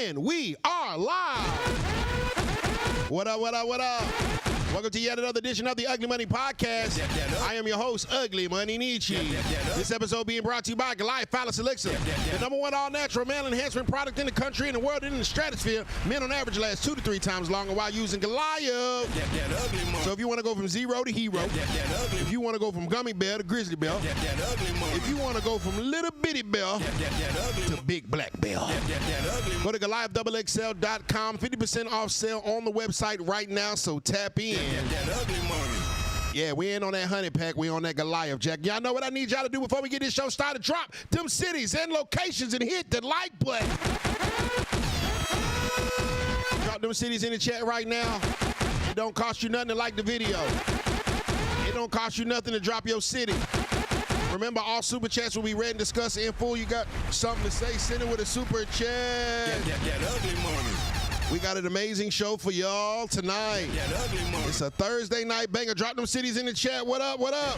And we are live. What up, what up, what up? Welcome to yet another edition of the Ugly Money Podcast. I am your host, Ugly Money Nietzsche. This episode being brought to you by Goliath Phallus Elixir, the #1 all-natural male enhancement product in the country, in the world, and in the stratosphere. Men on average last 2 to 3 times longer while using Goliath. So if you want to go from zero to hero, if you want to go from gummy bear to grizzly bear, if you want to go from little bitty bear to big black bear, go to GoliathXXL.com. 50% off sale on the website right now, so tap in. Yeah, we ain't on that honey pack. We on that Goliath, Jack. Y'all know what I need y'all to do before we get this show started? Drop them cities and locations and hit the like button. Drop them cities in the chat right now. It don't cost you nothing to like the video. It don't cost you nothing to drop your city. Remember, all super chats will be read and discussed in full. You got something to say, send it with a super chat. Ugly money. We got an amazing show for y'all tonight. It's a Thursday night banger. Drop them cities in the chat. What up, what up?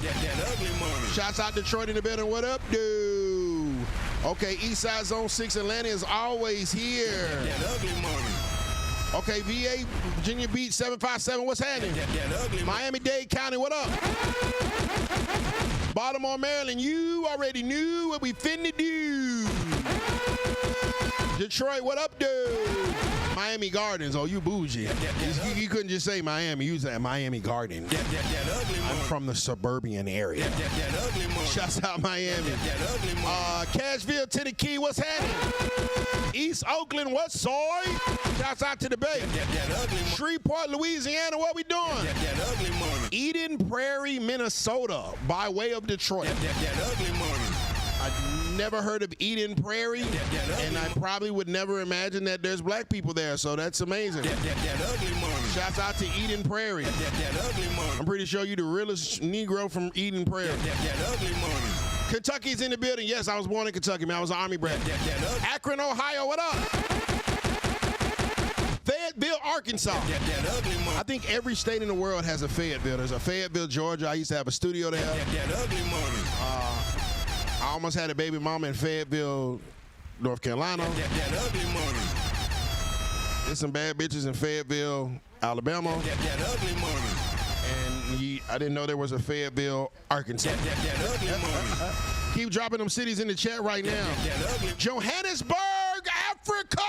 Shouts out Detroit in the building. What up, dude? Okay, Eastside Zone 6 Atlanta is always here. Okay, VA, Virginia Beach 757. What's happening? Miami-Dade County, what up? Baltimore, Maryland, you already knew what we finna do. Detroit, what up, dude? Miami Gardens, oh, you bougie. You couldn't just say Miami, you said Miami Gardens. I'm from the suburban area. Shouts out Miami. Cashville, Tennessee, what's happening? East Oakland, what's soy? Shouts out to the Bay. Shreveport, Louisiana, what we doing? Eden Prairie, Minnesota, by way of Detroit. I've never heard of Eden Prairie, and I probably would never imagine that there's black people there, so that's amazing. Shouts out to Eden Prairie. I'm pretty sure you're the realest Negro from Eden Prairie. Kentucky's in the building. Yes, I was born in Kentucky, man. I was an Army brat. Akron, Ohio, what up? Fayetteville, Arkansas. I think every state in the world has a Fayetteville. There's a Fayetteville, Georgia. I used to have a studio there. I almost had a baby mama in Fayetteville, North Carolina. There's some bad bitches in Fayetteville, Alabama. And I didn't know there was a Fayetteville, Arkansas. Keep dropping them cities in the chat right now. Johannesburg, Africa!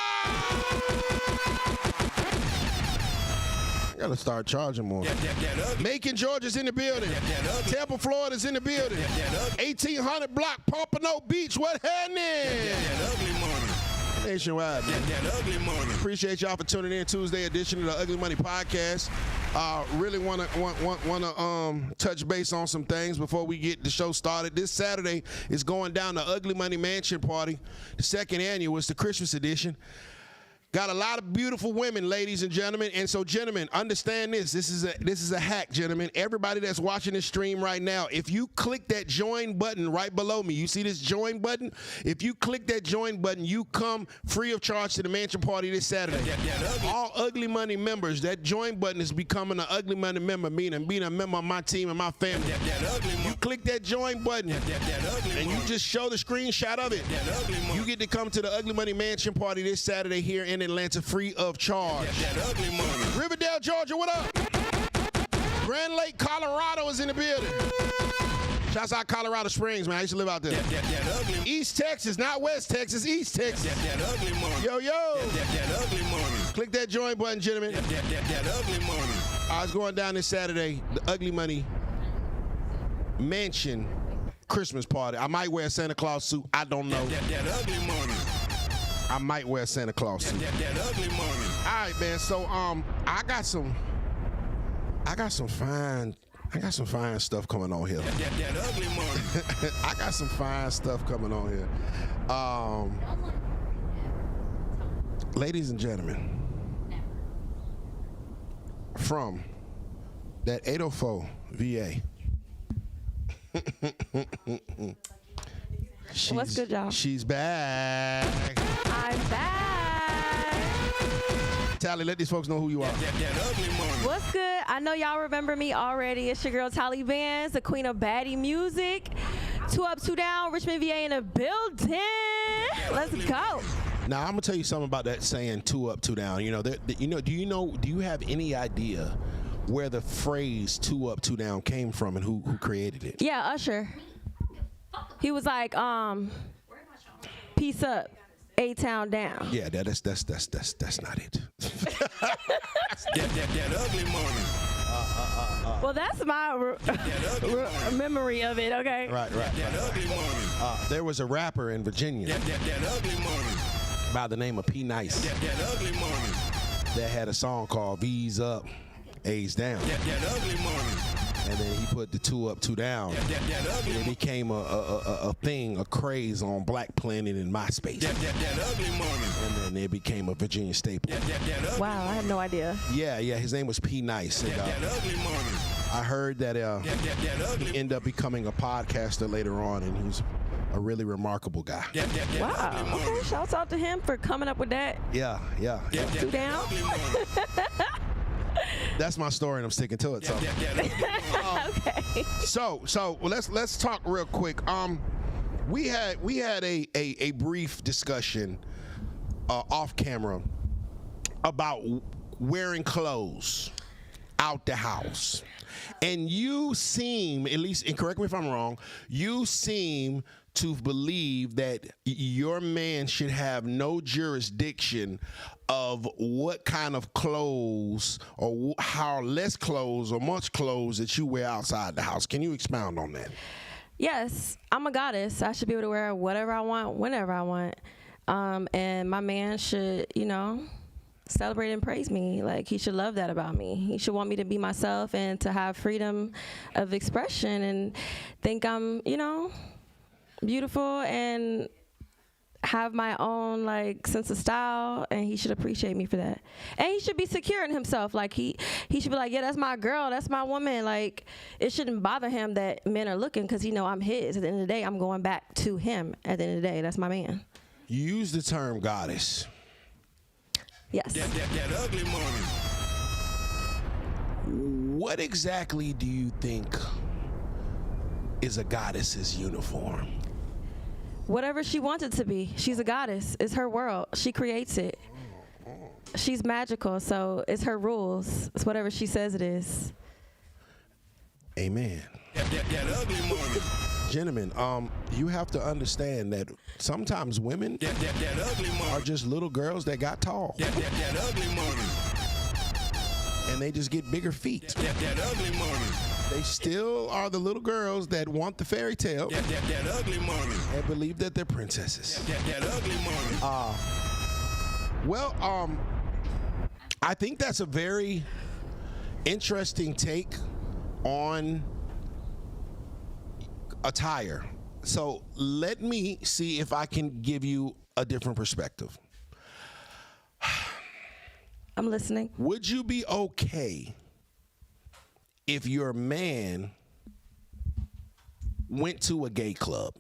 I gotta start charging more. Macon, Georgia's in the building. Tampa, Florida's in the building. 1800 block, Pompano Beach, what happening? Nationwide. Appreciate y'all for tuning in Tuesday edition of the Ugly Money Podcast. Really wanna touch base on some things before we get the show started. This Saturday is going down the Ugly Money Mansion Party. The second annual. It's the Christmas edition. Got a lot of beautiful women, ladies and gentlemen. And so, gentlemen, understand this. This is a hack, gentlemen. Everybody that's watching this stream right now, if you click that join button right below me, you see this join button? If you click that join button, you come free of charge to the mansion party this Saturday. All Ugly Money members, that join button is becoming an Ugly Money member, meaning being a member of my team and my family. You click that join button, and you just show the screenshot of it. You get to come to the Ugly Money Mansion party this Saturday here in Atlanta free of charge. Riverdale, Georgia, what up? Grand Lake, Colorado is in the building. Shouts out Colorado Springs, man. I used to live out there. East Texas, not West Texas, East Texas. Yo, yo. Click that join button, gentlemen. I was going down this Saturday, the Ugly Money Mansion Christmas party. I might wear a Santa Claus suit. I don't know. I might wear a Santa Claus suit. All right, man. So I got some fine stuff coming on here. I got some fine stuff coming on here. Ladies and gentlemen, from that 804 VA. What's good, y'all? She's back. I'm back. Tally, let these folks know who you are. What's good? I know y'all remember me already. It's your girl, Tally Bands, the queen of baddie music. 2 Up, 2 Down, Richmond, VA in the building. Let's go. Now I'm gonna tell you something about that saying "two up, two down." You know, do you have any idea where the phrase "two up, two down" came from and who created it? Yeah, Usher. He was like, peace up, A-Town down. Yeah, that's not it. that ugly money. Well, that's my memory of it. Okay. Right. That ugly money. There was a rapper in Virginia That ugly money. by the name of P. Nice That ugly money. that had a song called "V's Up, A's Down," That ugly money. and then he put the "two up, two down." That ugly It money. became a thing, a craze on Black Planet and MySpace, That ugly money. and then it became a Virginia staple. That ugly. Wow, I had no idea. Yeah, his name was P. Nice. And, That ugly money. I heard that That ugly. he ended up becoming a podcaster later on, and he was a really remarkable guy. That Wow. ugly money. Okay, shouts out to him for coming up with that. Yeah. Two down. Ugly money. That's my story, and I'm sticking to it. So, Okay. so let's talk real quick. We had a brief discussion off camera about wearing clothes out the house. And you seem, at least, and correct me if I'm wrong, you seem to believe that your man should have no jurisdiction of what kind of clothes or how less clothes or much clothes that you wear outside the house. Can you expound on that? Yes, I'm a goddess. I should be able to wear whatever I want, whenever I want. And my man should, celebrate and praise me. Like, he should love that about me. He should want me to be myself and to have freedom of expression and think I'm, beautiful and have my own sense of style, and he should appreciate me for that. And he should be secure in himself. Like, he should be like, yeah, that's my girl, that's my woman. Like, it shouldn't bother him that men are looking, because I'm his. At the end of the day, I'm going back to him. At the end of the day, that's my man. You use the term goddess. Yes. That ugly money. What exactly do you think is a goddess's uniform? Whatever she wants it to be. She's a goddess. It's her world. She creates it. She's magical, so it's her rules. It's whatever she says it is. Amen. That ugly money. Gentlemen, you have to understand that sometimes women That ugly are money. just little girls that got tall, That ugly money. and they just get bigger feet. That ugly money. They still are the little girls that want the fairy tale That ugly money. and believe that they're princesses. That ugly money. Well, I think that's a very interesting take on attire. So let me see if I can give you a different perspective. I'm listening. Would you be okay if your man went to a gay club?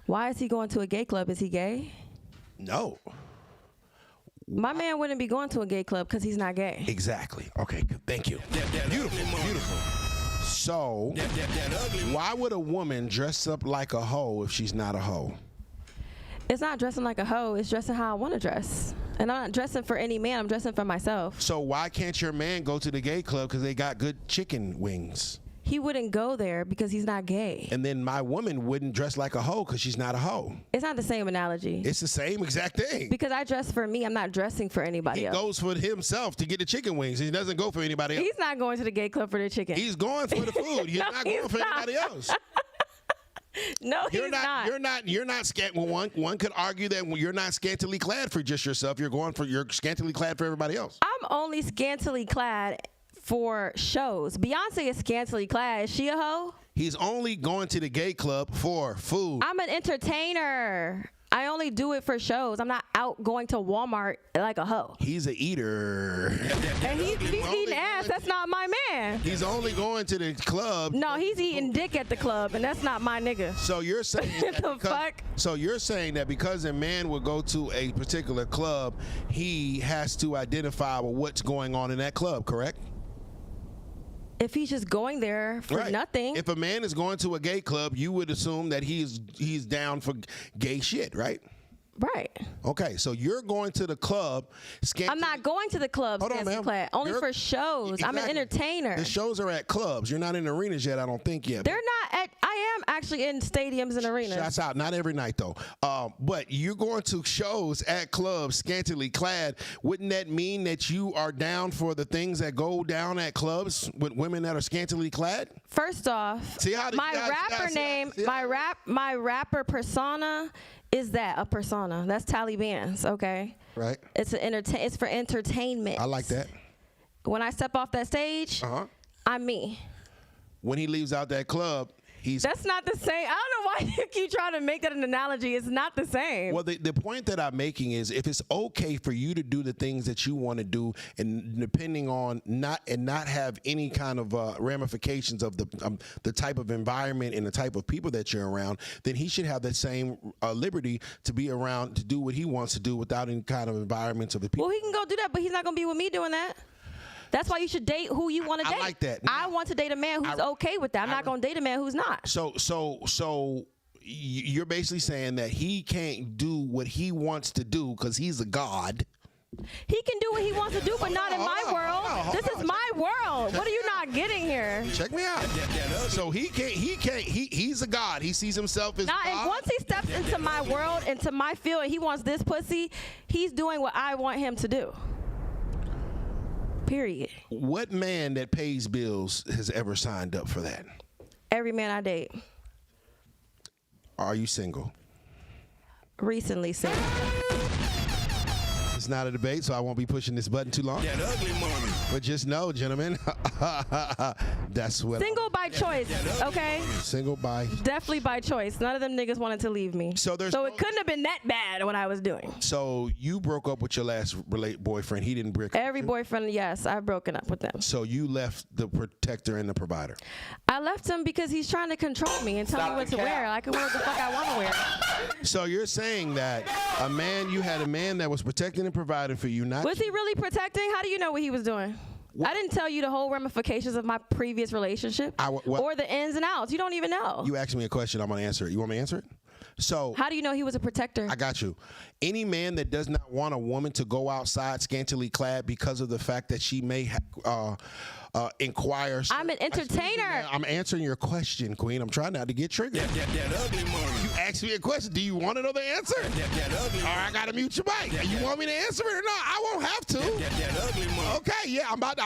Why is he going to a gay club? Is he gay? No. My man wouldn't be going to a gay club because he's not gay. Exactly. Okay, good. Thank you. Beautiful. So, That ugly money. why would a woman dress up like a hoe if she's not a hoe? It's not dressing like a hoe. It's dressing how I want to dress. And I'm not dressing for any man. I'm dressing for myself. So why can't your man go to the gay club because they got good chicken wings? He wouldn't go there because he's not gay. And then my woman wouldn't dress like a hoe because she's not a hoe. It's not the same analogy. It's the same exact thing. Because I dress for me. I'm not dressing for anybody He else. goes for himself to get the chicken wings. He doesn't go for anybody else. He's not going to the gay club for the chicken. He's going for the food. He's No, not going he's for not. anybody else. No, he's not. You're not scant. Well, one could argue that you're not scantily clad for just yourself. You're scantily clad for everybody else. I'm only scantily clad for shows. Beyonce is scantily clad. Is she a hoe? He's only going to the gay club for food. I'm an entertainer. I only do it for shows. I'm not out going to Walmart like a hoe. He's a eater. And he's eating ass. That's not my man. He's only going to the club. No, he's eating dick at the club, and that's not my nigga. So you're saying that The because, fuck? So you're saying that because a man will go to a particular club, he has to identify with what's going on in that club, correct? if he's just going there for Right. nothing. If a man is going to a gay club, you would assume that he's down for gay shit, right? Right. Okay, so you're going to the club. I'm not going to the club. Hold on, ma'am. Only You're- for shows. I'm an Exactly. entertainer. The shows are at clubs. You're not in arenas yet, I don't think yet. They're not at. I am actually in stadiums and arenas. Shots out. Not every night, though. But you're going to shows at clubs, scantily clad. Wouldn't that mean that you are down for the things that go down at clubs with women that are scantily clad? First off, See how my rapper name, my rapper persona is that a persona. That's Taliban's, okay? Right. It's for entertainment. I like that. When I step off that stage, I'm me. When he leaves out that club, he's... That's not the same. I don't know why you keep trying to make that an analogy. It's not the same. Well, the point that I'm making is if it's okay for you to do the things that you want to do, and depending on not have any kind of ramifications of the type of environment and the type of people that you're around, then he should have that same liberty to be around to do what he wants to do without any kind of environments of the people. Well, he can go do that, but he's not going to be with me doing that. That's why you should date who you want to date. I like that. I want to date a man who's okay with that. I'm not going to date a man who's not. So you're basically saying that he can't do what he wants to do because he's a god. He can do what he wants to do, but not in my world. This is my world. What are you not getting here? Check me out. So he's a god. He sees himself as Now, God. and once he steps into my world, into my field, and he wants this pussy, he's doing what I want him to do. Period. What man that pays bills has ever signed up for that? Every man I date. Are you single? Recently single. It's not a debate, so I won't be pushing this button too long. That ugly money. But just know, gentlemen, that's what. Single by choice, okay? Single by. Definitely by choice. None of them niggas wanted to leave me. So it couldn't have been that bad what I was doing. So you broke up with your last boyfriend. He didn't break up. Every boyfriend, yes, I've broken up with them. So you left the protector and the provider. I left him because he's trying to control me and tell me what to wear. I can wear what the fuck I want to wear. So you're saying that you had a man that was protecting and providing for you, not Was he really protecting? How do you know what he was doing? I didn't tell you the whole ramifications of my previous relationship or the ins and outs. You don't even know. You asked me a question. I'm going to answer it. You want me to answer it? So how do you know he was a protector? I got you. Any man that does not want a woman to go outside scantily clad because of the fact that she may inquire. I'm an entertainer. I'm answering your question, Queen. I'm trying not to get triggered. That ugly money. You asked me a question. Do you want to know the answer? That ugly money. Or I gotta mute your mic. You want me to answer it or not? I won't have to. That ugly money. Okay, yeah, I'm about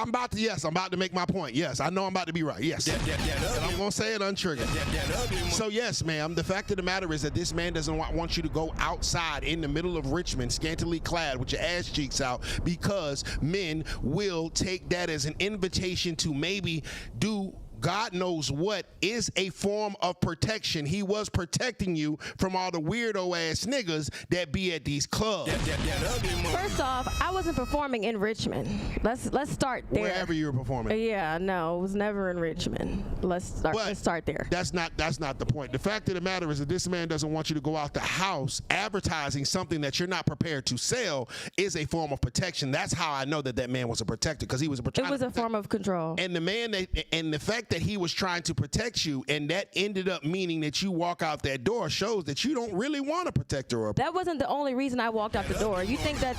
to make my point. Yes, I know I'm about to be right. Yes. And I'm gonna say it untriggered. That ugly money. So yes, ma'am, the fact of the matter is that this man doesn't want you to go outside in the middle of Richmond, scantily clad with your ass cheeks out, because men will take that as an invitation to maybe do God knows what is a form of protection. He was protecting you from all the weirdo ass niggas that be at these clubs. That ugly money. First off, I wasn't performing in Richmond. Let's start there. Wherever you were performing. Yeah, no, it was never in Richmond. Let's start there. That's not the point. The fact of the matter is that this man doesn't want you to go out the house advertising something that you're not prepared to sell is a form of protection. That's how I know that man was a protector, because he was a protector. It was a form of control. And the fact that he was trying to protect you, and that ended up meaning that you walk out that door, shows that you don't really want a protector. That wasn't the only reason I walked out the door. You think that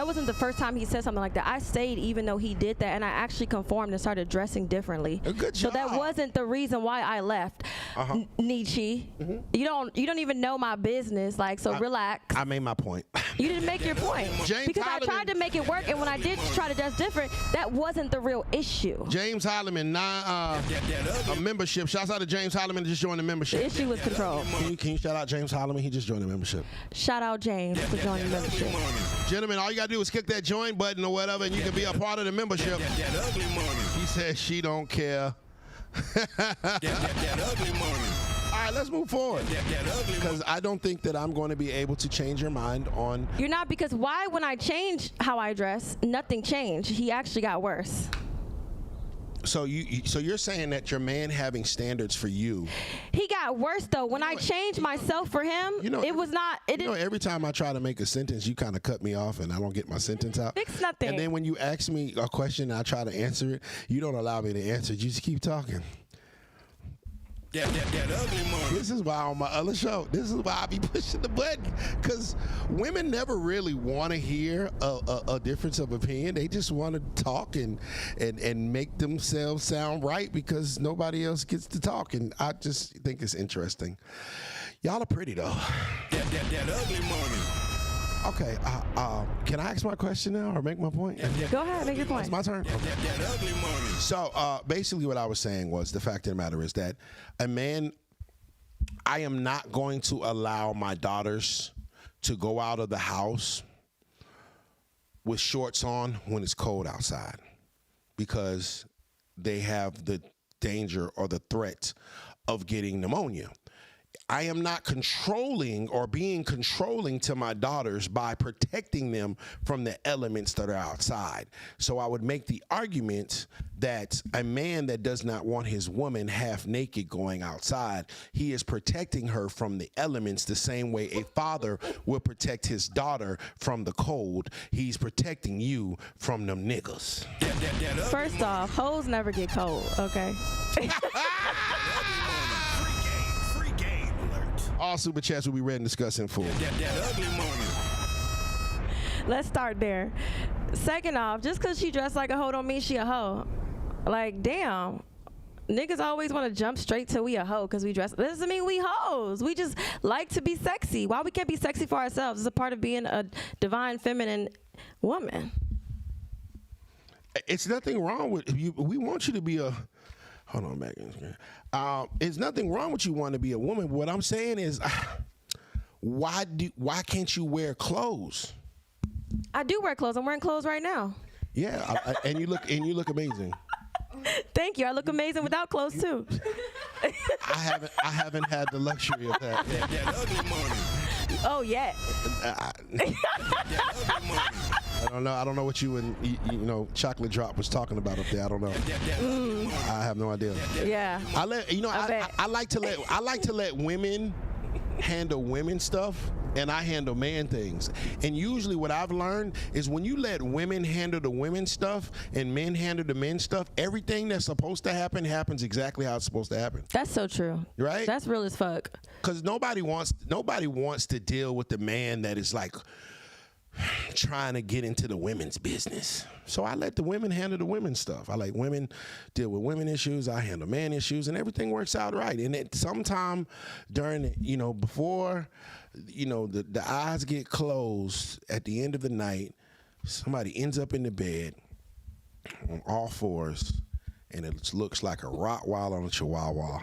wasn't the first time he said something like that. I stayed even though he did that, and I actually conformed and started dressing differently. Good so job. that wasn't the reason why I left. Nietzsche. You don't even know my business. Relax. I made my point. You didn't make your point. Because I tried to make it work, and when I did try to dress different, that wasn't the real issue. James Holloman, a membership. Shouts out to James Holloman, just joined the membership. The issue was control. Can you shout out James Holloman? He just joined the membership. Shout out James for joining the membership. Gentlemen, all you gotta do is click that join button or whatever, and you can be a part of the membership. That ugly money. He says she don't care. That ugly money. All right, let's move forward. That ugly Because I don't think that I'm going to be able to change your mind on. You're not, because why, when I changed how I dress, nothing changed. He actually got worse. So you're saying that your man having standards for you. He got worse though. When I changed myself for him, it was not. It didn't every time I try to make a sentence, you kind of cut me off, and I don't get my sentence out. fix nothing. And then when you ask me a question, and I try to answer it. You don't allow me to answer. You just keep talking. That ugly money. This is why on my other show, this is why I be pushing the button, because women never really want to hear a difference of opinion. They just want to talk and make themselves sound right because nobody else gets to talk. And I just think it's interesting. Y'all are pretty though. That ugly money. Okay, can I ask my question now or make my point? Go ahead, make your point. It's my turn. Okay. That ugly money. So basically what I was saying was the fact of the matter is that a man, I am not going to allow my daughters to go out of the house with shorts on when it's cold outside because they have the danger or the threat of getting pneumonia. I am not controlling or being controlling to my daughters by protecting them from the elements that are outside. So I would make the argument that a man that does not want his woman half naked going outside, he is protecting her from the elements the same way a father would protect his daughter from the cold. He's protecting you from them niggas. First off, hoes never get cold, okay? All super chats will be read and discussed in full. That ugly money. Let's start there. Second off, just because she dressed like a hoe don't mean she a hoe. Like, damn. Niggas always want to jump straight to we a hoe because we dress. That doesn't mean we hoes. We just like to be sexy. Why we can't be sexy for ourselves? It's a part of being a divine feminine woman. It's nothing wrong with you. We want you to be a. Hold on, Megan. There's nothing wrong with you wanting to be a woman. What I'm saying is, why can't you wear clothes? I do wear clothes. I'm wearing clothes right now. Yeah, and you look amazing. Thank you. I look amazing without clothes too. I haven't had the luxury of that. That ugly money. Oh yeah. That ugly money. I don't know what you and Chocolate Drop was talking about up there. I don't know. I have no idea. Yeah. I like to let women handle women stuff, and I handle man things. And usually what I've learned is when you let women handle the women stuff and men handle the men stuff, everything that's supposed to happen happens exactly how it's supposed to happen. That's so true. Right? That's real as fuck. Because nobody wants to deal with the man that is like trying to get into the women's business. So I let the women handle the women's stuff. I let women deal with women issues. I handle man issues, and everything works out right. And at sometime during, before, the eyes get closed at the end of the night, somebody ends up in the bed on all fours, and it looks like a Rottweiler on a Chihuahua.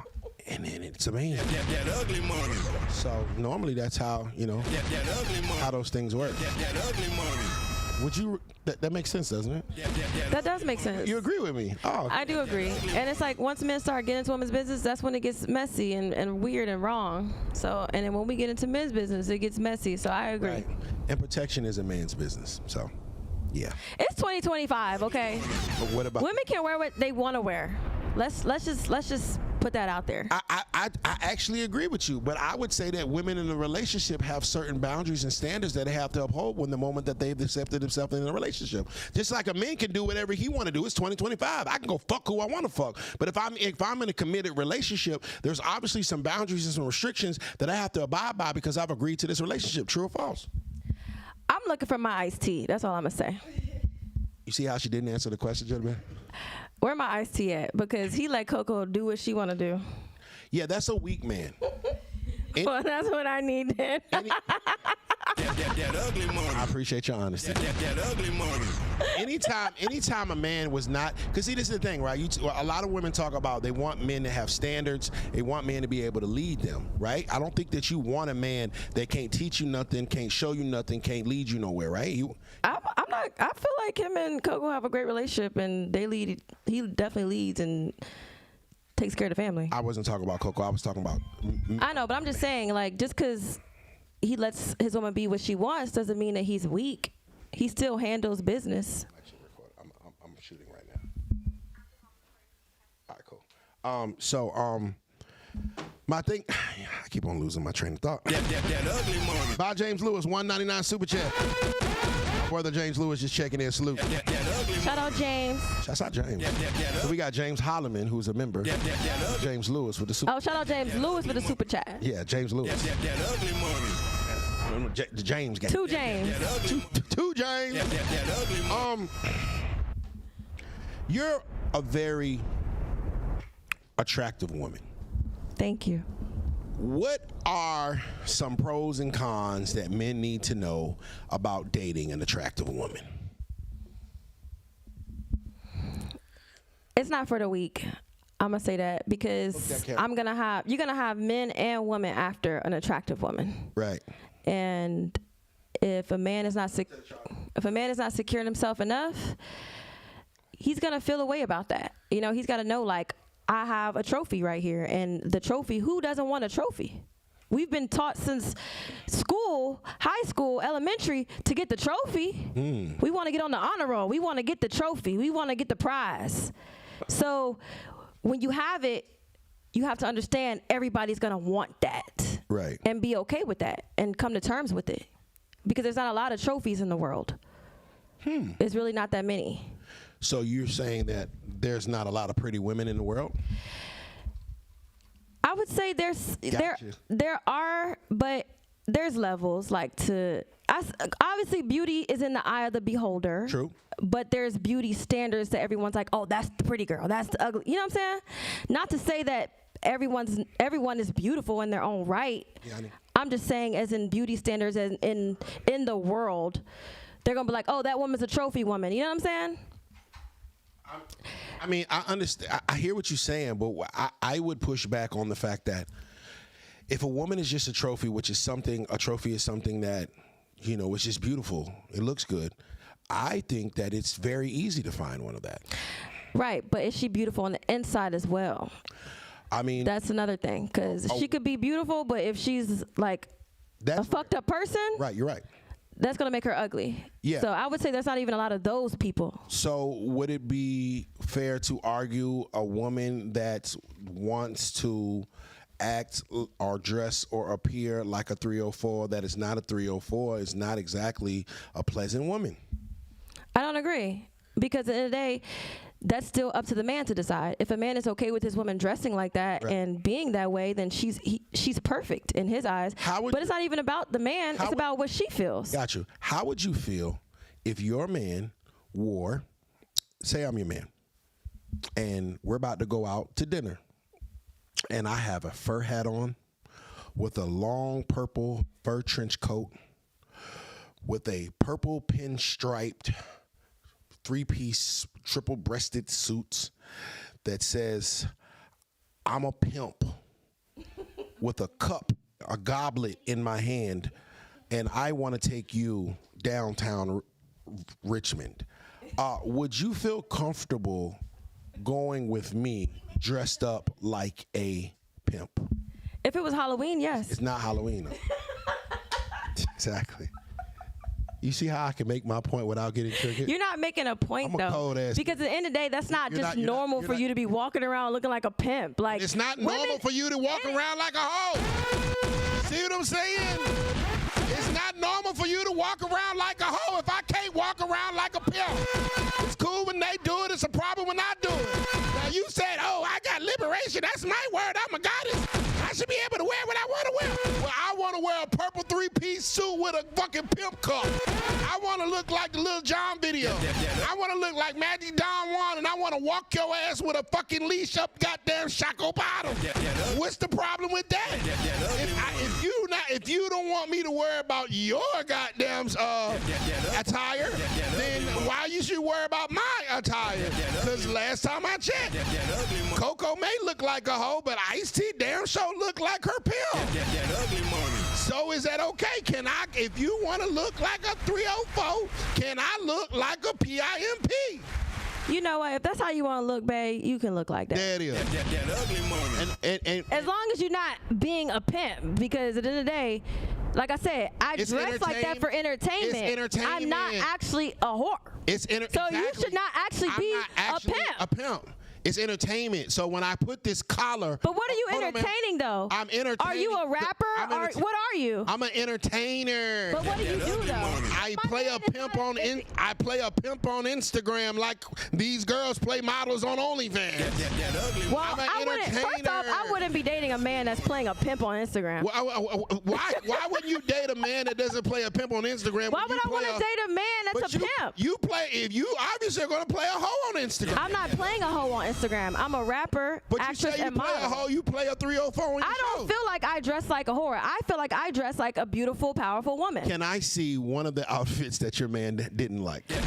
And then it's amazing. That ugly money. So normally that's how, That ugly money. how those things work. That ugly money. Would you, that makes sense, doesn't it? That does make sense. You agree with me? Oh, I do agree. And it's like once men start getting into women's business, that's when it gets messy and weird and wrong. So, and then when we get into men's business, it gets messy. So I agree. right. And protection is a man's business. So, yeah. It's 2025, okay? But what about Women can wear what they want to wear. Let's just put that out there. I actually agree with you, but I would say that women in a relationship have certain boundaries and standards that they have to uphold when the moment that they've accepted themselves in a relationship. Just like a man can do whatever he want to do. It's 2025. I can go fuck who I want to fuck. But if I'm in a committed relationship, there's obviously some boundaries and some restrictions that I have to abide by because I've agreed to this relationship. True or false? I'm looking for my iced tea. That's all I'm gonna say. You see how she didn't answer the question, gentlemen? Where my iced tea at? Because he let Coco do what she want to do. Yeah, that's a weak man. Well, that's what I need then. That ugly money. I appreciate your honesty. That ugly money. Anytime a man was not, because see, this is the thing, right? A lot of women talk about they want men to have standards. They want men to be able to lead them, right? I don't think that you want a man that can't teach you nothing, can't show you nothing, can't lead you nowhere, right? I'm not. I feel like him and Coco have a great relationship, and they lead. He definitely leads and takes care of the family. I wasn't talking about Coco. I was talking about. I know, but I'm just saying, like, just because he lets his woman be what she wants doesn't mean that he's weak. He still handles business. I'm shooting right now. My thing, I keep on losing my train of thought. That ugly money. Bye, James Lewis, $1.99 super chat. My brother James Lewis just checking in. Salute. That ugly money. Shout out James. Shouts out James. So we got James Holloman, who's a member. James Lewis with the super. Oh, shout out James Lewis with the super chat. Yeah, James Lewis. That ugly money. The James gang. Two James. Two James. That ugly money. You're a very attractive woman. Thank you. What are some pros and cons that men need to know about dating an attractive woman? It's not for the weak. I'm gonna say that because you're gonna have men and women after an attractive woman. Right. And if a man is not secure in himself enough, he's gonna feel a way about that. You know, he's got to know, like, I have a trophy right here, and the trophy, who doesn't want a trophy? We've been taught since school, high school, elementary, to get the trophy. We want to get on the honor roll. We want to get the trophy. We want to get the prize. So when you have it, you have to understand everybody's going to want that. Right. And be okay with that and come to terms with it. Because there's not a lot of trophies in the world. It's really not that many. So you're saying that there's not a lot of pretty women in the world? I would say there are, but there's levels. Obviously, beauty is in the eye of the beholder. True. But there's beauty standards that everyone's like, oh, that's the pretty girl, that's the ugly. You know what I'm saying? Not to say that everyone is beautiful in their own right. Yeah, I know. I'm just saying, as in beauty standards, as in the world, they're gonna be like, oh, that woman's a trophy woman. You know what I'm saying? I mean, I understand. I hear what you're saying, but I would push back on the fact that if a woman is just a trophy, a trophy is something that, you know, it's just beautiful. It looks good. I think that it's very easy to find one of that. Right, but is she beautiful on the inside as well? I mean, that's another thing, because she could be beautiful, but if she's like a fucked up person, right, you're right. That's gonna make her ugly. Yeah. So I would say there's not even a lot of those people. So would it be fair to argue a woman that wants to act or dress or appear like a 304 that is not a 304 is not exactly a pleasant woman? I don't agree, because at the end of the day, that's still up to the man to decide. If a man is okay with his woman dressing like that and being that way, then she's perfect in his eyes. But it's not even about the man. It's about what she feels. Got you. How would you feel if your man wore, say I'm your man, and we're about to go out to dinner, and I have a fur hat on with a long purple fur trench coat with a purple pinstriped 3-piece triple-breasted suits that says, I'm a pimp, with a cup, a goblet in my hand, and I want to take you downtown Richmond. Would you feel comfortable going with me dressed up like a pimp? If it was Halloween, yes. It's not Halloween. Exactly. You see how I can make my point without getting triggered? You're not making a point, though. Cold ass. Because at the end of the day, that's not just normal for you to be walking around looking like a pimp. Like, it's not normal for you to walk around like a hoe. See what I'm saying? It's not normal for you to walk around like a hoe if I can't walk around like a pimp. It's cool when they do it. It's a problem when I do it. Now, you said, oh, I got liberation. That's my word. I'm a goddess. I should be able to wear what I want to wear. Well, I want to wear a purple 3-piece suit with a fucking pimp cup. I want to look like the Lil Jon video. I want to look like Magic Don Juan, and I want to walk your ass with a fucking leash up goddamn Shaco bottom. What's the problem with that? If you don't want me to worry about your goddamn attire, then why you should worry about my attire? Because last time I checked, Coco may look like a hoe, but Ice-T damn sure look like her pimp. So is that okay? Can I, if you want to look like a 304, can I look like a PIMP? You know what? If that's how you want to look, babe, you can look like that. There it is. That ugly money. And as long as you're not being a pimp, because at the end of the day, like I said, I dress like that for entertainment. It's entertainment. I'm not actually a whore. It's So you should not actually be a pimp. A pimp. It's entertainment. So when I put this collar. But what are you Hold on, man. entertaining though? I'm entertaining. Are you a rapper? What are you? I'm an entertainer. But what do you do though? I play a pimp on Instagram like these girls play models on OnlyFans. Well, first off, I wouldn't be dating a man that's playing a pimp on Instagram. Why wouldn't you date a man that doesn't play a pimp on Instagram? Why would I want to date a man that's a pimp? If you obviously are going to play a hoe on Instagram. I'm not playing a hoe on Instagram. I'm a rapper, but actress, you say you and play model. a hoe, you play a 304 on your I don't feel like I dress like a whore. I feel like I dress like a beautiful, powerful woman. Can I see one of the outfits that your man didn't like? That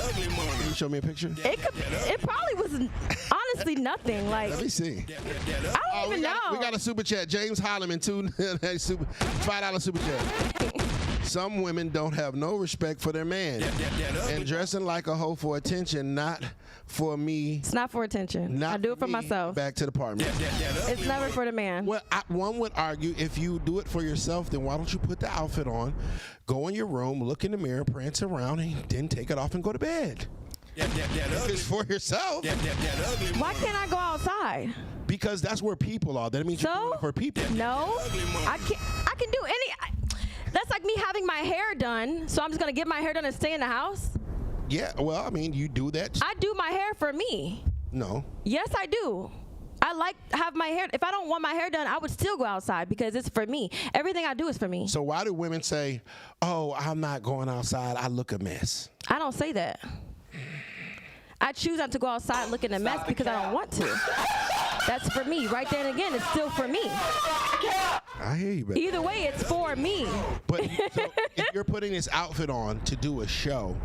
ugly woman. Can you show me a picture? It probably was honestly nothing. Like, let me see. I don't even know. We got a super chat. James Holloman, $5 super chat. Some women don't have no respect for their man. And dressing like a hoe for attention, not for me. It's not for attention. I do it for myself. Back to the apartment. It's never for the man. Well, one would argue if you do it for yourself, then why don't you put the outfit on, go in your room, look in the mirror, prance around, and then take it off and go to bed. If it's for yourself. Why can't I go outside? Because that's where people are. That means you're doing it for people. No, I can do any. That's like me having my hair done, so I'm just gonna get my hair done and stay in the house. Yeah, well, I mean, you do that. I do my hair for me. No. Yes, I do. I like have my hair. If I don't want my hair done, I would still go outside because it's for me. Everything I do is for me. So why do women say, "Oh, I'm not going outside. I look a mess"? I don't say that. I choose not to go outside looking a mess because I don't want to. That's for me. Right there and again, it's still for me. I hear you, baby. Either way, it's for me. But so if you're putting this outfit on to do a show,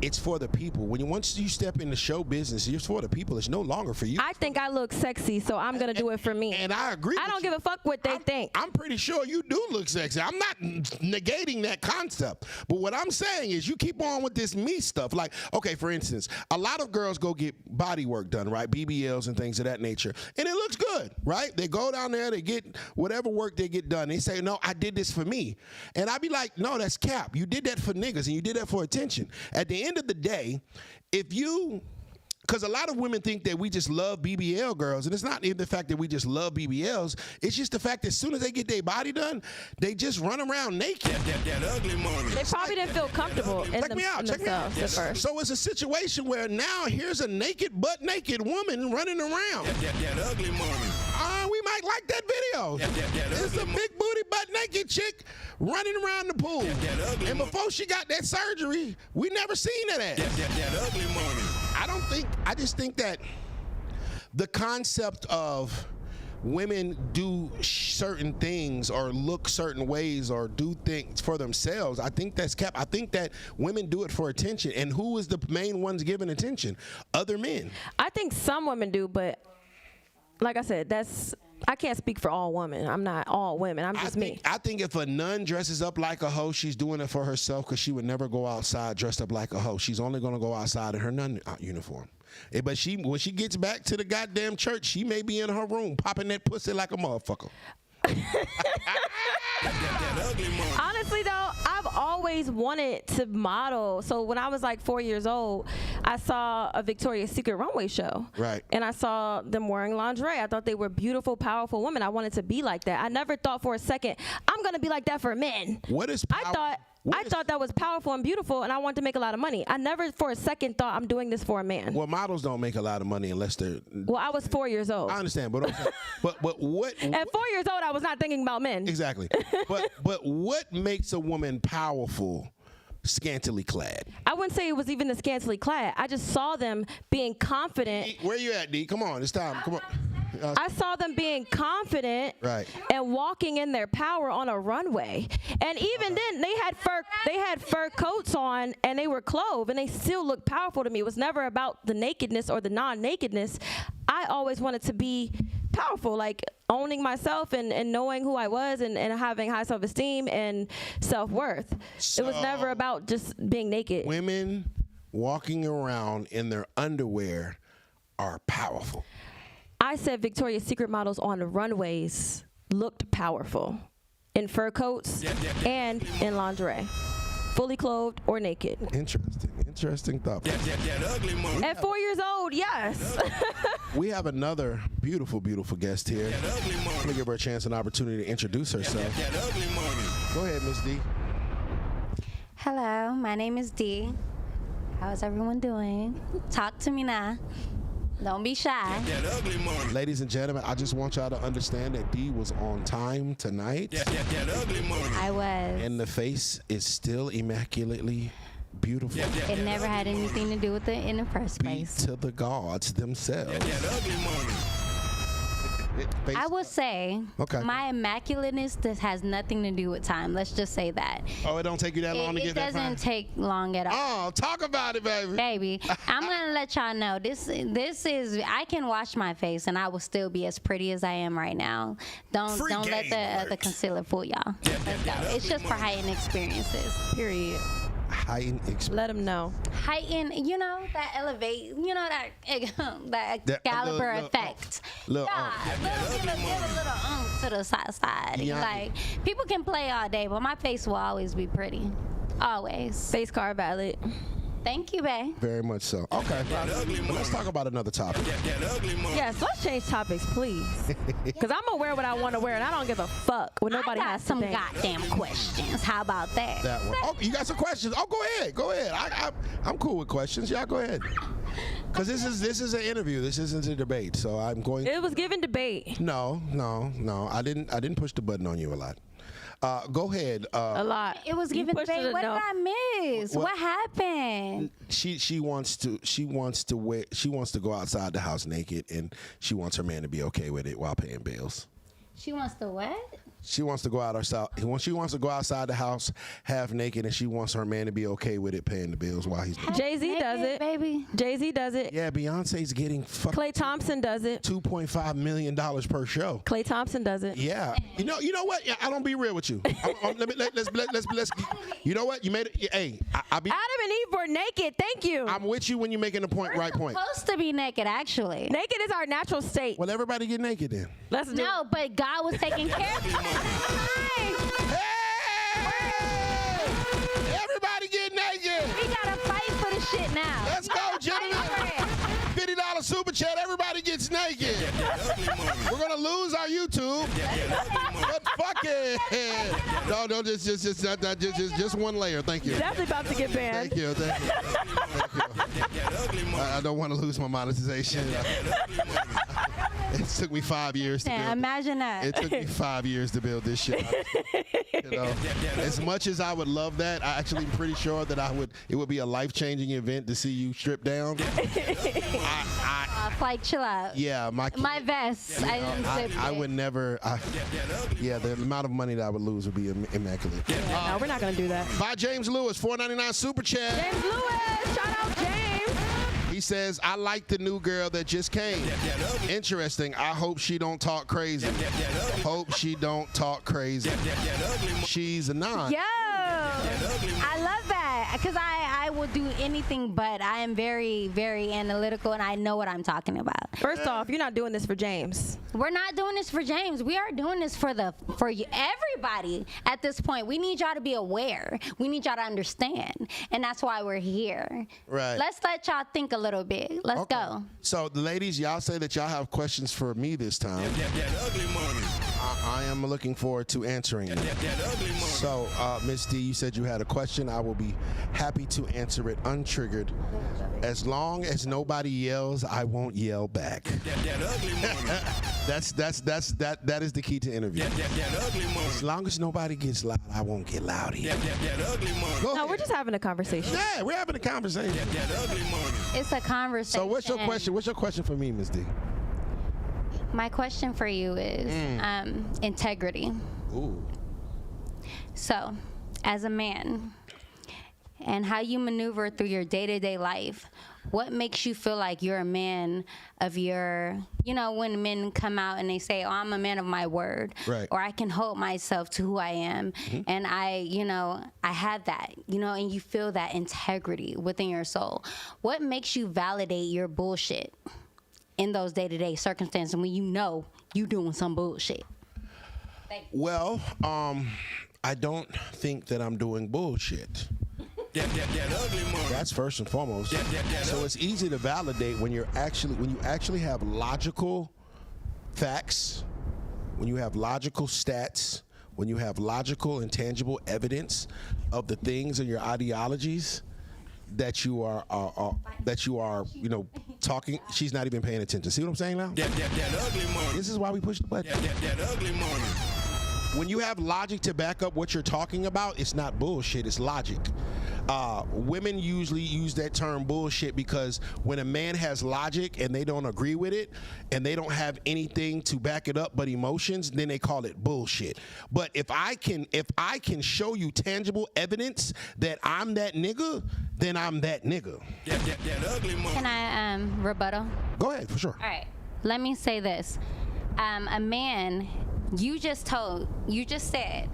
it's for the people. Once you step into show business, it's for the people. It's no longer for you. I think I look sexy, so I'm gonna do it for me. And I agree. I don't give a fuck what they think. I'm pretty sure you do look sexy. I'm not negating that concept. But what I'm saying is you keep on with this me stuff. Like, okay, for instance, a lot of girls go get body work done, right? BBLs and things of that nature. And it looks good, right? They go down there, they get whatever work they get done. They say, no, I did this for me. And I be like, no, that's cap. You did that for niggas and you did that for attention. At the end of the day, because a lot of women think that we just love BBL girls, and it's not even the fact that we just love BBLs. It's just the fact that as soon as they get their body done, they just run around naked. That ugly money. They probably didn't feel comfortable in themselves at first. So it's a situation where now here's a butt naked woman running around. That ugly money. We might like that video. It's a big booty butt naked chick running around the pool. And before she got that surgery, we never seen that ass. That ugly money. I just think that the concept of women do certain things or look certain ways or do things for themselves, I think that's cap. I think that women do it for attention. And who is the main ones giving attention? Other men. I think some women do, but like I said, I can't speak for all women. I'm not all women. I'm just me. I think if a nun dresses up like a hoe, she's doing it for herself because she would never go outside dressed up like a hoe. She's only going to go outside in her nun uniform. But when she gets back to the goddamn church, she may be in her room popping that pussy like a motherfucker. Honestly though, I've always wanted to model. So when I was like 4 years old, I saw a Victoria's Secret runway show. Right. And I saw them wearing lingerie. I thought they were beautiful, powerful women. I wanted to be like that. I never thought for a second, I'm gonna be like that for men. I thought that was powerful and beautiful, and I wanted to make a lot of money. I never for a second thought I'm doing this for a man. Well, models don't make a lot of money unless they're... Well, I was 4 years old. I understand, but what... At 4 years old, I was not thinking about men. Exactly. But what makes a woman powerful scantily clad? I wouldn't say it was even the scantily clad. I just saw them being confident. Where you at, D? Come on, it's time. Come on. I saw them being confident and walking in their power on a runway. And even then, they had fur coats on and they were clothed and they still looked powerful to me. It was never about the nakedness or the non-nakedness. I always wanted to be powerful, like owning myself and knowing who I was and having high self-esteem and self-worth. So it was never about just being naked. Women walking around in their underwear are powerful. I said Victoria's Secret models on the runways looked powerful in fur coats and in lingerie, fully clothed or naked. Interesting. interesting thought. That ugly money. At 4 years old, yes. We have another beautiful, beautiful guest here. That ugly I'm money. gonna give her a chance and opportunity to introduce herself. That ugly money. Go ahead, Miss D. Hello, my name is Dee. How's everyone doing? Talk to me now. Don't be shy. That ugly money. Ladies and gentlemen, I just want y'all to understand that D was on time tonight, That ugly money. I was. and the face is still immaculately beautiful. It never had anything to do with it in the first Beat place. to the gods themselves. That ugly money. Face- I will say, Okay. my immaculateness has nothing to do with time. Let's just say that. Oh, it don't take you that long to It get that far? doesn't take long at all. Oh, talk about it, baby. Baby, I'm gonna let y'all know this is I can wash my face and I will still be as pretty as I am right now. Don't Free let game the concealer fool y'all. Let's go. It's just for heightened experiences. Period. Heightened experience. Let them know. Heighten, that elevate, that That- Excalibur little- effect. little, Give a little to the side. Yeah. Like, people can play all day, but my face will always be pretty. Always. Face card valid. Thank you, babe. Very much so. Okay. But let's talk about another topic. That ugly money. Yes, let's change topics, please. Because I'm going to wear what I want to wear, and I don't give a fuck what nobody I got has some to think. goddamn questions. How about that? That one. Oh, you got some questions? Oh, go ahead. Go ahead. I'm cool with questions. Y'all go ahead. Because this is an interview. This isn't a debate. So I'm going. It was given debate. No. I didn't push the button on you a lot. Go ahead. A lot. It was You given pushed debate. it What did enough. I miss? What- What happened? She wants to go outside the house naked, and she wants her man to be okay with it while paying bills. She wants to what? She wants to go out herself. She wants to go outside the house half naked, and she wants her man to be okay with it paying the bills while he's. Jay-Z does Naked, it. baby. Jay-Z does it. Yeah, Beyonce's getting Klay Thompson does it. $2.5 million per show. Klay Thompson does it. Yeah, you know what? Yeah, I don't be real with you. Let's. You know what? You made it. Hey, I be. Adam and Eve were naked. Thank you. I'm with you when you're making the point. Right point. Supposed to be naked, actually. Naked is our natural state. Well, everybody get naked then. Let's do No, but God was taking care of it. Hey! Everybody get naked. We gotta fight for the shit now. Let's go, gentlemen. $50 super chat. Everybody gets naked. We're gonna lose our YouTube, but fuck it. No, just one layer. Thank you. Definitely about to get banned. Thank you. I don't want to lose my monetization. It took me 5 years to Yeah, build. imagine that. It took me 5 years to build this shit. You know, as much as I would love that, I actually am pretty sure that it would be a life-changing event to see you strip down. Like, chill out. Yeah, my vest. I didn't slip I it. would never. Yeah, the amount of money that I would lose would be immaculate. No, we're not going to do that. By James Lewis, $4.99 super chat. James Lewis. Shout out James. He says, "I like the new girl that just came. Interesting. I hope she don't talk crazy. Hope she don't talk crazy. She's a 9. Yo, I love that because I will do anything, but I am very, very analytical and I know what I'm talking about. First off, you're not doing this for James. We're not doing this for James. We are doing this for everybody at this point. We need y'all to be aware. We need y'all to understand, and that's why we're here. Right. Let's let y'all think a little bit. Let's go. So, the ladies, y'all say that y'all have questions for me this time. That ugly money. I am looking forward to answering them. That ugly money. So, Miss D, you said you had a question. I will be happy to answer it untriggered. As long as nobody yells, I won't yell back. That ugly money. That is the key to interview. That ugly money. As long as nobody gets loud, I won't get loud here. That ugly money. Go No, ahead. we're just having a conversation. Yeah, we're having a conversation. That ugly money. It's a conversation. So, what's your question? What's your question for me, Miss D? My question for you is integrity. Ooh. So, as a man, and how you maneuver through your day-to-day life, what makes you feel like you're a man of your, when men come out and they say, oh, I'm a man of my word, Right. or I can hold myself to who I am, and I have that, and you feel that integrity within your soul. What makes you validate your bullshit in those day-to-day circumstances when you doing some bullshit? Well, I don't think that I'm doing bullshit. That ugly money. That's first and foremost. That So it's easy to validate when you actually have logical facts, when you have logical stats, when you have logical and tangible evidence of the things and your ideologies that you are talking. She's not even paying attention. See what I'm saying now? That ugly money. This is why we push the button. That ugly money. When you have logic to back up what you're talking about, it's not bullshit, it's logic. Women usually use that term bullshit because when a man has logic and they don't agree with it and they don't have anything to back it up but emotions, then they call it bullshit. But if I can show you tangible evidence that I'm that nigga, then I'm that nigga. That ugly money. Can I rebuttal? Go ahead, for sure. All right. Let me say this. A man, you just said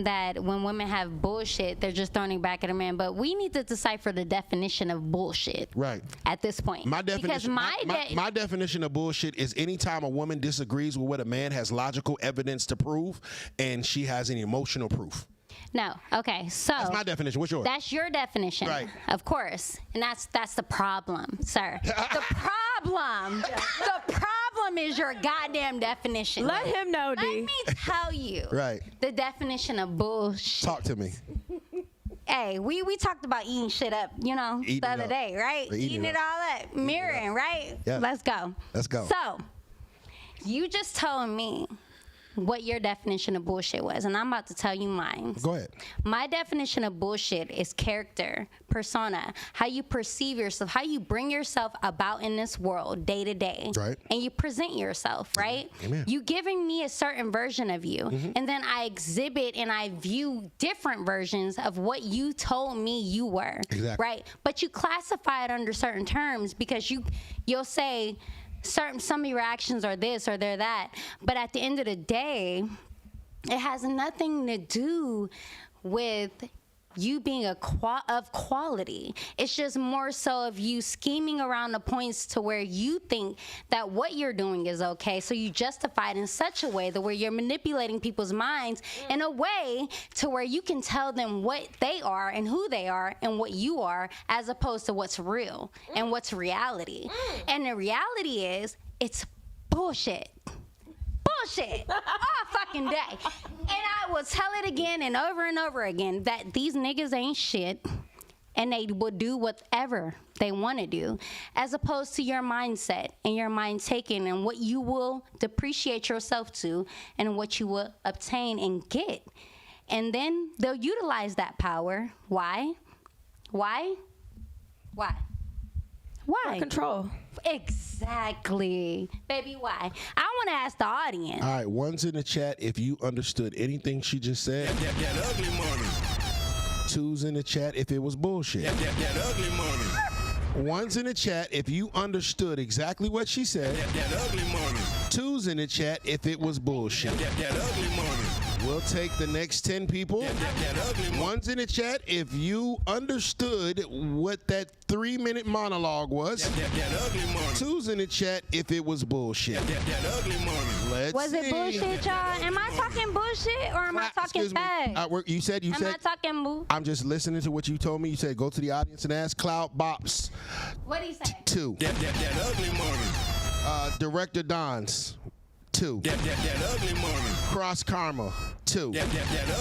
that when women have bullshit, they're just throwing it back at a man. But we need to decipher the definition of bullshit. Right. At this point. My definition, my definition of bullshit is anytime a woman disagrees with what a man has logical evidence to prove, and she has any emotional proof. No. Okay. So That's my definition. What's yours? that's your definition. Right. Of course. And that's the problem, sir. The problem is your goddamn definition. Let him know, Let D. me tell you. Right. The definition of bullshit. Talk to me. Hey, we talked about eating shit up, Eating the other up. day, right? Eating Eating it it all up. Mirroring, right? Yeah. Let's go. Let's go. So, you just told me what your definition of bullshit was, and I'm about to tell you mine. Go ahead. My definition of bullshit is character, persona, how you perceive yourself, how you bring yourself about in this world day to day. Right. And you present yourself, right? Amen. You giving me a certain version of you, and then I exhibit and I view different versions of what you told me you were. Exactly. Right? But you classify it under certain terms because you'll say, some of your actions are this or they're that, but at the end of the day, it has nothing to do with you being of quality. It's just more so of you scheming around the points to where you think that what you're doing is okay, so you justify it in such a way that where you're manipulating people's minds in a way to where you can tell them what they are and who they are and what you are, as opposed to what's real and what's reality. And the reality is, it's bullshit. Bullshit all fucking day. And I will tell it again and over again that these niggas ain't shit and they will do whatever they want to do, as opposed to your mindset and your mind taking and what you will depreciate yourself to and what you will obtain and get. And then they'll utilize that power. Why? For control. Exactly. Baby, why? I want to ask the audience. All right, one's in the chat if you understood anything she just said. That ugly money. Two's in the chat if it was bullshit. That ugly money. One's in the chat if you understood exactly what she said. That ugly money. Two's in the chat if it was bullshit. That ugly money. We'll take the next 10 people. That ugly money. One's in the chat if you understood what that 3-minute monologue was. That ugly money. Two's in the chat if it was bullshit. That ugly money. Let's Was see. it bullshit, y'all? Am I talking bullshit or am I talking Excuse me. facts? You said. Am I talking boo? I'm just listening to what you told me. You said go to the audience and ask Cloud Bops. What do you say? 2. That ugly money. Director Don's. 2. That ugly money. Cross Karma. 2. That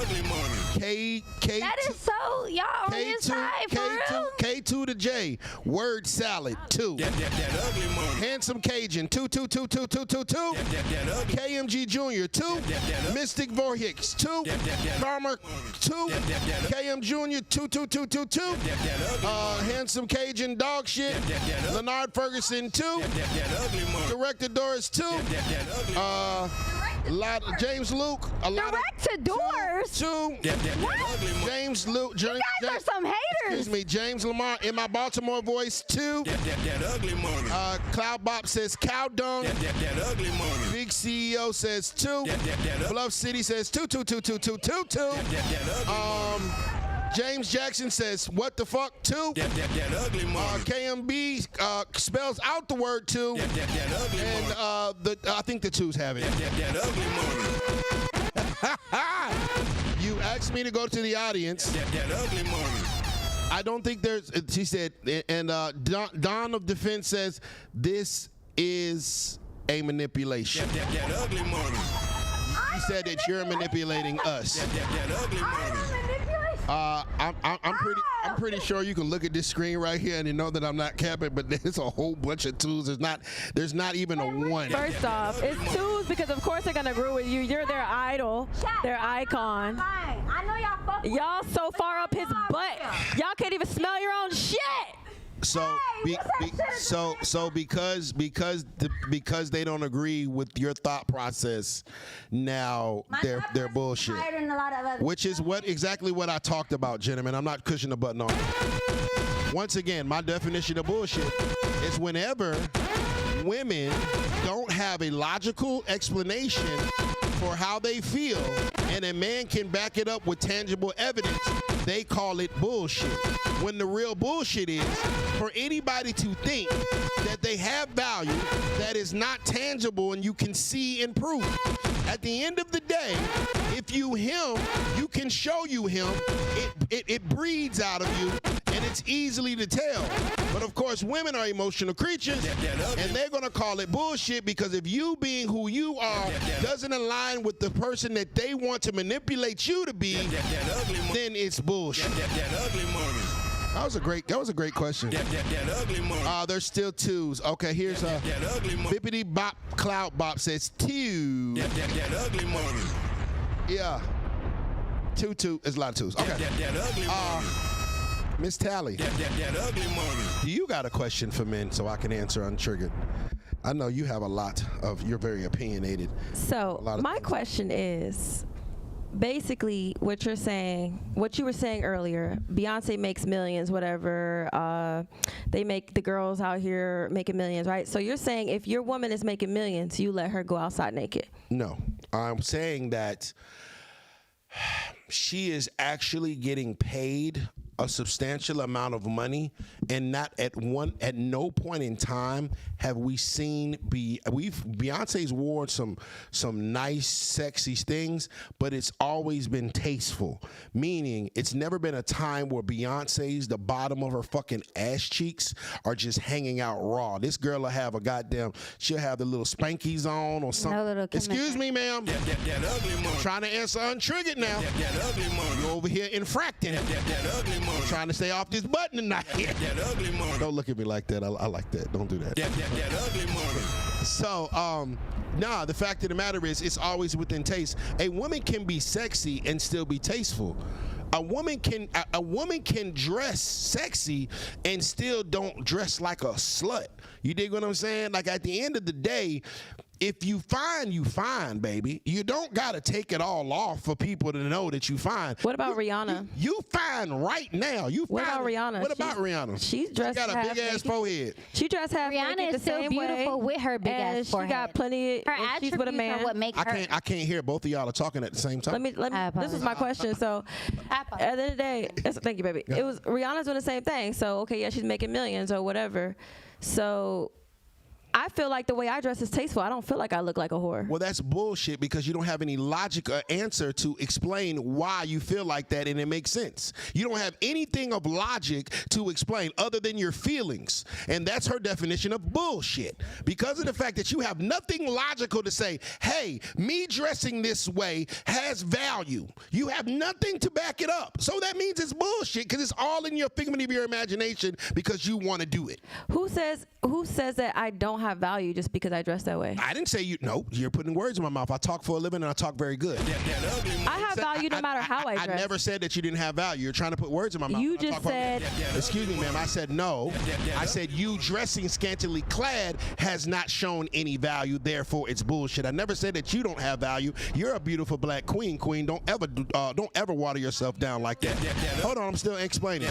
ugly money. K. That is so, y'all on his side, for real? K2 to J. Word Salad. 2. That ugly money. Handsome Cajun. 2. That ugly. KMG Jr. 2. Mystic Vorhix. 2. Karma. 2. KM Jr. 2. Handsome Cajun Dog Shit. Leonard Ferguson. 2. That ugly money. Director Doris. 2. That ugly. A lot of James Luke. A lot Direct to doors. 2. That ugly money. James Luke. You guys are some haters. Excuse me, James Lamar in my Baltimore voice. 2. That ugly money. Cloud Bop says cow dung. That ugly money. Big CEO says 2. Bluff City says 2. That ugly money. James Jackson says what the fuck 2. That ugly money. KMB spells out the word 2. That ugly And money. I think the 2s have it. That ugly money. You asked me to go to the audience. That ugly money. I don't think there's. She said, and Don of Defense says this is a manipulation. That ugly money. He said that you're manipulating us. That ugly money. I'm pretty sure you can look at this screen right here and you know that I'm not capping, but there's a whole bunch of twos. There's not even a one. First off, it's twos because of course they're gonna agree with you. You're their idol, their icon. I know y'all fuck with Y'all so far up his butt, y'all can't even smell your own shit. So, because they don't agree with your thought process, now they're bullshit. Which is exactly what I talked about, gentlemen. I'm not cushioning the button on it. Once again, my definition of bullshit is whenever women don't have a logical explanation for how they feel, and a man can back it up with tangible evidence, they call it bullshit. When the real bullshit is for anybody to think that they have value that is not tangible and you can see and prove. At the end of the day, if you can show you him, it breeds out of you, and it's easily to tell. But of course, women are emotional creatures, and they're gonna call it bullshit because if you being who you are doesn't align with the person that they want to manipulate you to be, then it's bullshit. That ugly money. That was a great question. That ugly money. There's still twos. Okay, here's That ugly money. Bippity Bop Cloud Bop says two. That ugly money. Yeah. Two. There's a lot of twos. Okay. That ugly money. Miss Tally, That ugly money. do you got a question for men so I can answer untriggered? I know you have you're very opinionated. So my things. question is, basically what you were saying earlier, Beyonce makes millions, whatever, the girls out here making millions, right? So you're saying if your woman is making millions, you let her go outside naked? No, I'm saying that she is actually getting paid a substantial amount of money, and not at no point in time have we seen Beyonce's worn some nice sexy things, but it's always been tasteful, meaning it's never been a time where Beyonce's the bottom of her fucking ass cheeks are just hanging out raw. This girl will have she'll have the little spankies on or something. Excuse me, ma'am. That ugly money. I'm trying to answer untriggered now. That ugly money. You're over here infracting. That ugly money. I'm trying to stay off this button tonight. That ugly money. Don't look at me like that. I like that. Don't do that. That ugly money. So, the fact of the matter is, it's always within taste. A woman can be sexy and still be tasteful. A woman can dress sexy and still don't dress like a slut. You dig what I'm saying? Like at the end of the day, if you fine, you fine, baby. You don't gotta take it all off for people to know that you fine. What about Rihanna? You fine right now. What about Rihanna? What about Rihanna? She's dressed. She got a big ass forehead. She dressed half Rihanna naked is the still same beautiful way, with her big and ass she forehead. got plenty. Her and she's with a attributes man. are what make her. I can't hear both of y'all are talking at the same time. Let me. This is my question. So, at the end of the day, thank you, baby. Yeah. It was Rihanna's doing the same thing. So, okay, yeah, she's making millions or whatever. So, I feel like the way I dress is tasteful. I don't feel like I look like a whore. Well, that's bullshit because you don't have any logic or answer to explain why you feel like that, and it makes sense. You don't have anything of logic to explain other than your feelings, and that's her definition of bullshit. Because of the fact that you have nothing logical to say, hey, me dressing this way has value. You have nothing to back it up. So that means it's bullshit because it's all in your figment of your imagination because you want to do it. Who says that I don't have value just because I dress that way? I didn't say you. No, you're putting words in my mouth. I talk for a living and I talk very good. I have value no matter how I dress. I never said that you didn't have value. You're trying to put words in my mouth. You just said. Excuse me, ma'am. I said no. I said you dressing scantily clad has not shown any value. Therefore, it's bullshit. I never said that you don't have value. You're a beautiful black queen. Queen, don't ever water yourself down like that. Hold on, I'm still explaining.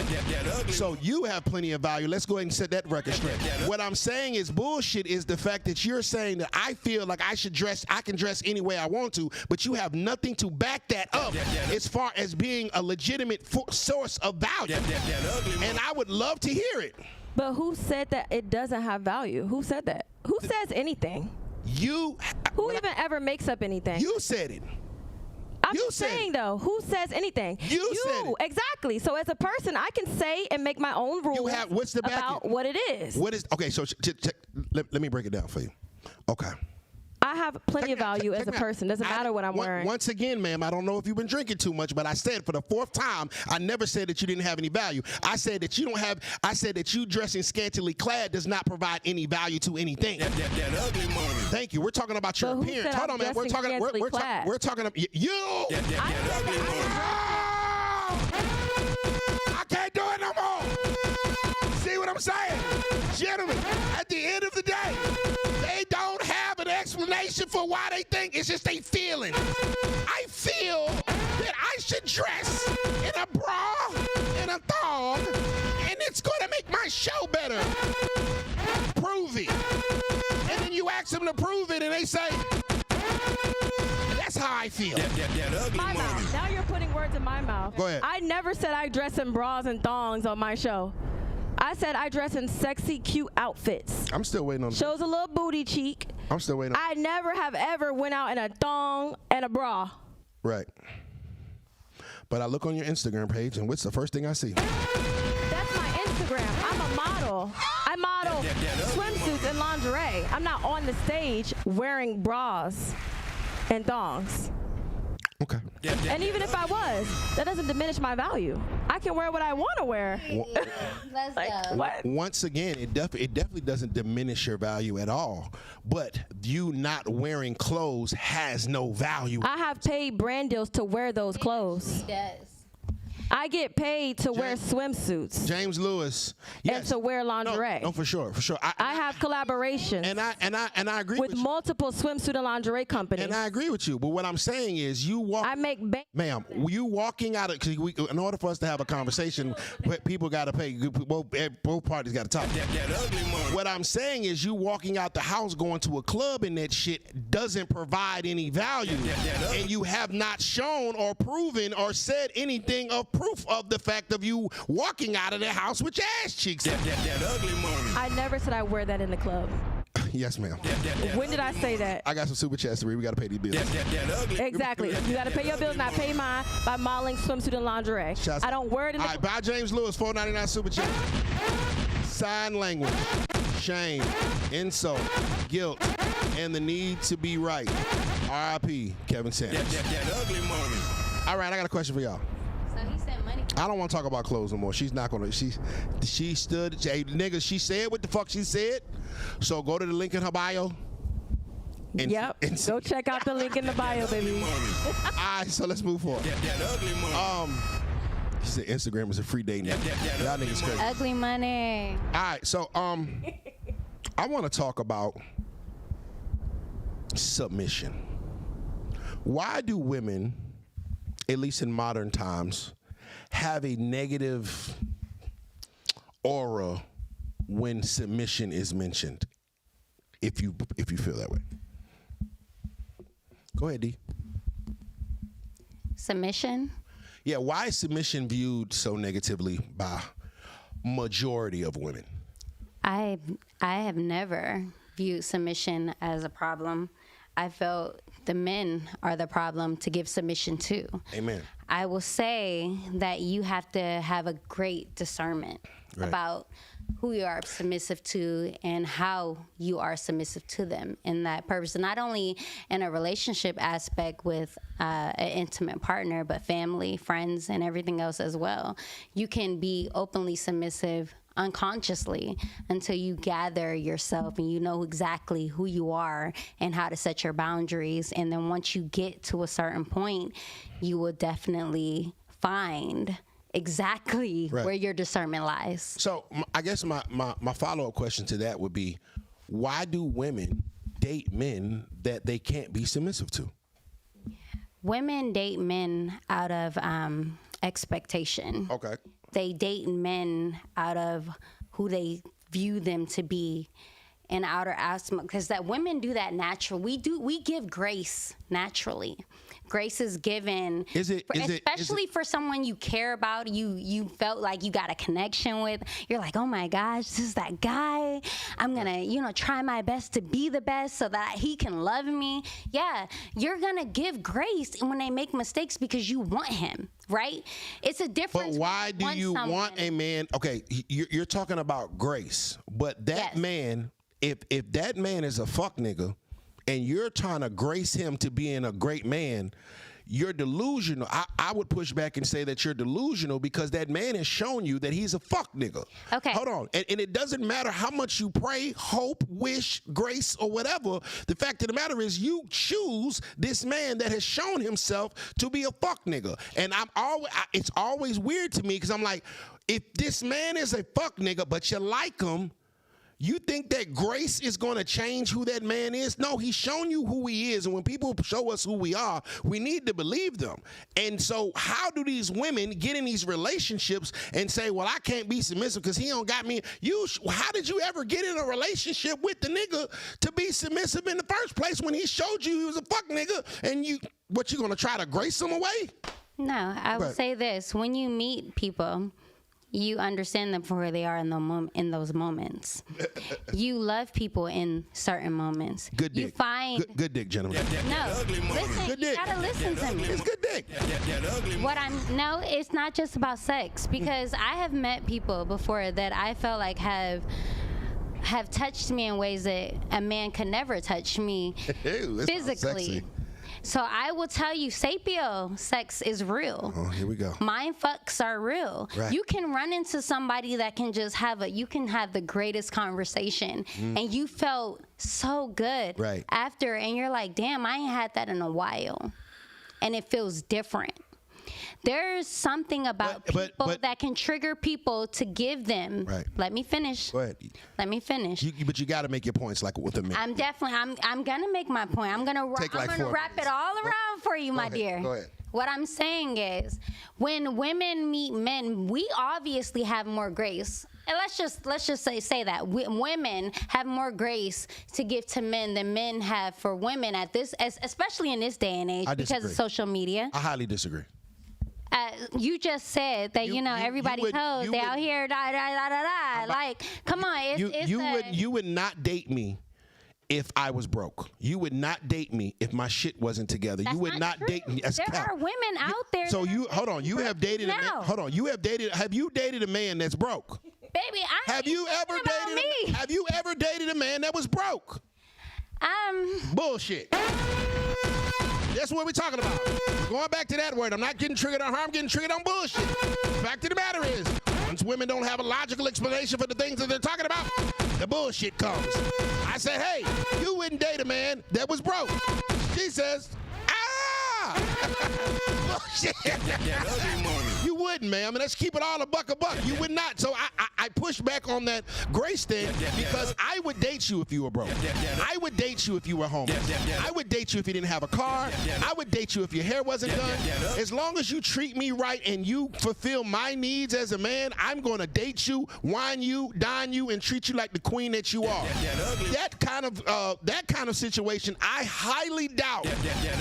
So you have plenty of value. Let's go ahead and set that record straight. What I'm saying is bullshit is the fact that you're saying that I feel like I can dress any way I want to, but you have nothing to back that up as far as being a legitimate source of value. And I would love to hear it. But who said that it doesn't have value? Who said that? Who says anything? You. Who even ever makes up anything? You said it. You just said saying it. though, who says anything? You said it. Exactly. So as a person, I can say and make my own rules What's the back about what it is. What is okay? So let me break it down for you. Okay. I have plenty of value as a person. Doesn't matter what I'm wearing. Once again, ma'am, I don't know if you've been drinking too much, but I said for the 4th time, I never said that you didn't have any value. I said that you don't have. I said that you dressing scantily clad does not provide any value to anything. That ugly money. Thank you. We're talking about your But who appearance. said Hold I'm on, man. We're dressing talking. scantily We're clad? talking. You. That ugly money. I can't do it no more. See what I'm saying? Gentlemen, at the end of the day, they don't have an explanation for why they think. It's just they feelings. I feel that I should dress in a bra and a thong, and it's going to make my show better. Prove it. And then you ask them to prove it, and they say, that's how I feel. That ugly My money. mouth. Now you're putting words in my mouth. Go ahead. I never said I dress in bras and thongs on my show. I said I dress in sexy, cute outfits. I'm still waiting on. Shows a little booty cheek. I'm still waiting on. I never have ever went out in a thong and a bra. Right. But I look on your Instagram page, and what's the first thing I see? That's my Instagram. I'm a model. I model swimsuits and lingerie. I'm not on the stage wearing bras and thongs. Okay. And even if I was, that doesn't diminish my value. I can wear what I want to wear. Let's Like, go. what? Once again, it definitely doesn't diminish your value at all. But you not wearing clothes has no value. I have paid brand deals to wear those clothes. Yes. I get paid to wear swimsuits James Lewis. Yes. and to wear lingerie. No, for sure. I have collaborations and I agree with with you. multiple swimsuit and lingerie companies. And I agree with you. But what I'm saying is, you walk. I make bank. Ma'am, you walking out of, cause in order for us to have a conversation, people got to pay. Both parties got to talk. That ugly money. What I'm saying is, you walking out the house going to a club and that shit doesn't provide any value. And you have not shown or proven or said anything of proof of the fact of you walking out of the house with your ass cheeks out. That ugly money. I never said I wear that in the club. Yes, ma'am. When did I say that? I got some super chats to read. We got to pay these bills. That ugly. Exactly. You got to pay your bills, and I pay mine by modeling swimsuit and lingerie. Shots- I don't wear it in All the right, buy James Lewis, $4.99 super chat. Sign language, shame, insult, guilt, and the need to be right. R.I.P. Kevin Sanders. That ugly money. All right, I got a question for y'all. So he said money. I don't want to talk about clothes no more. She's not gonna. She stood. Hey, nigga, she said what the fuck she said. So go to the link in her bio. And, Yep. and Go check out the link in the bio, baby. All right, so let's move forward. That ugly money. He said Instagram is a free day now. Y'all niggas crazy. Ugly money. All right, so I want to talk about submission. Why do women, at least in modern times, have a negative aura when submission is mentioned? If you feel that way, go ahead, D. Submission. Yeah, why is submission viewed so negatively by majority of women? I have never viewed submission as a problem. I felt the men are the problem to give submission to. Amen. I will say that you have to have a great discernment Right. about who you are submissive to and how you are submissive to them in that purpose. And not only in a relationship aspect with an intimate partner, but family, friends, and everything else as well. You can be openly submissive unconsciously until you gather yourself and you know exactly who you are and how to set your boundaries. And then once you get to a certain point, you will definitely find exactly Right. where your discernment lies. So I guess my follow-up question to that would be, why do women date men that they can't be submissive to? Women date men out of expectation. Okay. They date men out of who they view them to be and outer aspect, because that women do that naturally. We give grace naturally. grace is given, especially for someone you care about, you felt like you got a connection with. You're like, oh my gosh, this is that guy. I'm gonna, try my best to be the best so that he can love me. Yeah, you're gonna give grace when they make mistakes because you want him, right? It's a difference. But why do you want a man? Okay, you're talking about grace, but that man, if that man is a fuck nigga, and you're trying to grace him to being a great man, you're delusional. I would push back and say that you're delusional because that man has shown you that he's a fuck nigga. Okay. Hold on. And it doesn't matter how much you pray, hope, wish, grace, or whatever. The fact of the matter is you choose this man that has shown himself to be a fuck nigga. And it's always weird to me because I'm like, if this man is a fuck nigga, but you like him, you think that grace is going to change who that man is? No, he's shown you who he is. And when people show us who we are, we need to believe them. And so how do these women get in these relationships and say, well, I can't be submissive because he don't got me? How did you ever get in a relationship with the nigga to be submissive in the first place when he showed you he was a fuck nigga? And you going to try to grace him away? No, I would say this. When you meet people, you understand them for who they are in those moments. You love people in certain moments. Good dick. You find good dick, gentlemen. No, listen. Good You dick. gotta listen to me. It's good dick. No, it's not just about sex, because I have met people before that I felt like have touched me in ways that a man could never touch me physically. So I will tell you, sapio sex is real. Oh, here we go. Mind fucks are real. Right. You can run into somebody that can just have the greatest conversation, and you felt so good after, and you're like, damn, I ain't had that in a while. And it feels different. There's something about people that can trigger people to give them. Right. Let me finish. Go ahead. Let me finish. But you got to make your points like with a man. I'm gonna make my point. I'm gonna wrap it all around for you, my dear. Go ahead. What I'm saying is, when women meet men, we obviously have more grace. And let's just say that women have more grace to give to men than men have for women especially in this day and age because of social media. I highly disagree. You just said that everybody's hoes. They out here like, come on, you would not date me if I was broke. You would not date me if my shit wasn't together. You would not date me. There are women out there. So hold on. You have dated a man. Hold on. Have you dated a man that's broke? Baby, have you ever dated a man that was broke? Bullshit. That's what we're talking about. Going back to that word, I'm not getting triggered on her, I'm getting triggered on bullshit. Fact of the matter is, once women don't have a logical explanation for the things that they're talking about, the bullshit comes. I say, hey, you wouldn't date a man that was broke. She says, bullshit. You wouldn't, man. I mean, let's keep it all a buck. You would not. So I push back on that grace thing because I would date you if you were broke. I would date you if you were homeless. I would date you if you didn't have a car. I would date you if your hair wasn't done. As long as you treat me right and you fulfill my needs as a man, I'm going to date you, wine you, dine you, and treat you like the queen that you are. That kind of situation, I highly doubt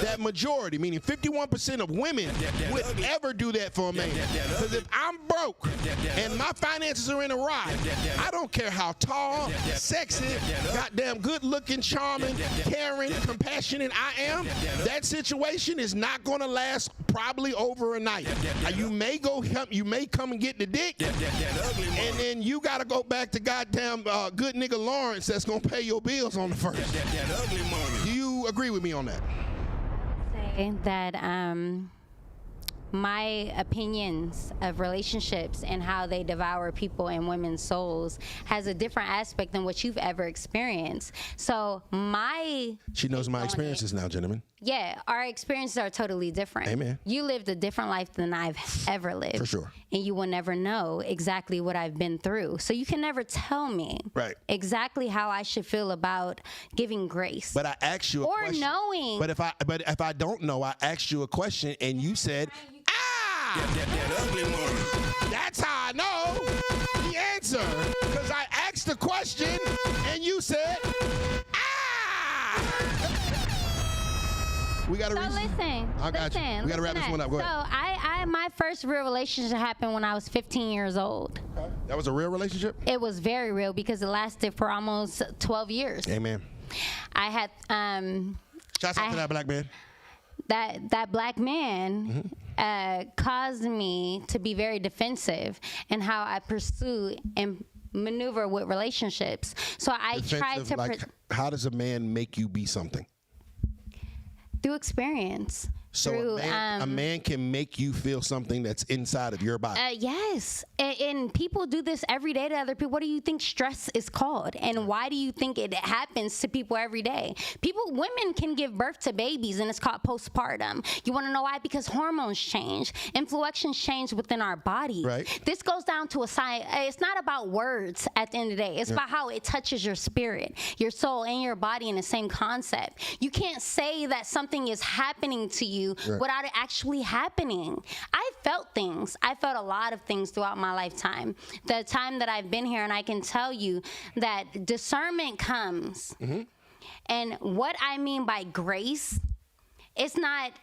that majority, meaning 51% of women would ever do that for a man. Because if I'm broke and my finances are in a rot, I don't care how tall, sexy, goddamn good-looking, charming, caring, compassionate I am, that situation is not going to last probably over a night. You may come and get the dick, and then you got to go back to goddamn good nigga Lawrence that's going to pay your bills on the first. Do you agree with me on that? That my opinions of relationships and how they devour people and women's souls has a different aspect than what you've ever experienced. So she knows my experiences now, gentlemen. Yeah, our experiences are totally different. Amen. You lived a different life than I've ever lived. For sure. And you will never know exactly what I've been through. So you can never tell me exactly how I should feel about giving grace. But I asked you a question. Or knowing. But if I don't know, I asked you a question and you said, that's how I know the answer. Because I asked the question and you said, We got to So listen. I got you. We got to wrap this one up. Go So ahead. my first real relationship happened when I was 15 years old. That was a real relationship? It was very real because it lasted for almost 12 years. Amen. I had Shout out to that black man. that black man caused me to be very defensive in how I pursue and maneuver with relationships. So I tried to like, how does a man make you be something? through experience. So through, a man can make you feel something that's inside of your body. Yes, and people do this every day to other people. What do you think stress is called, and why do you think it happens to people every day? Women can give birth to babies, and it's called postpartum. You want to know why? Because hormones change, influences change within our body. Right. This goes down to a science. It's not about words at the end of the day. It's about how it touches your spirit, your soul, and your body in the same concept. You can't say that something is happening to you without it actually happening. I felt things. I felt a lot of things throughout my lifetime. The time that I've been here, and I can tell you that discernment comes. And what I mean by grace, it's not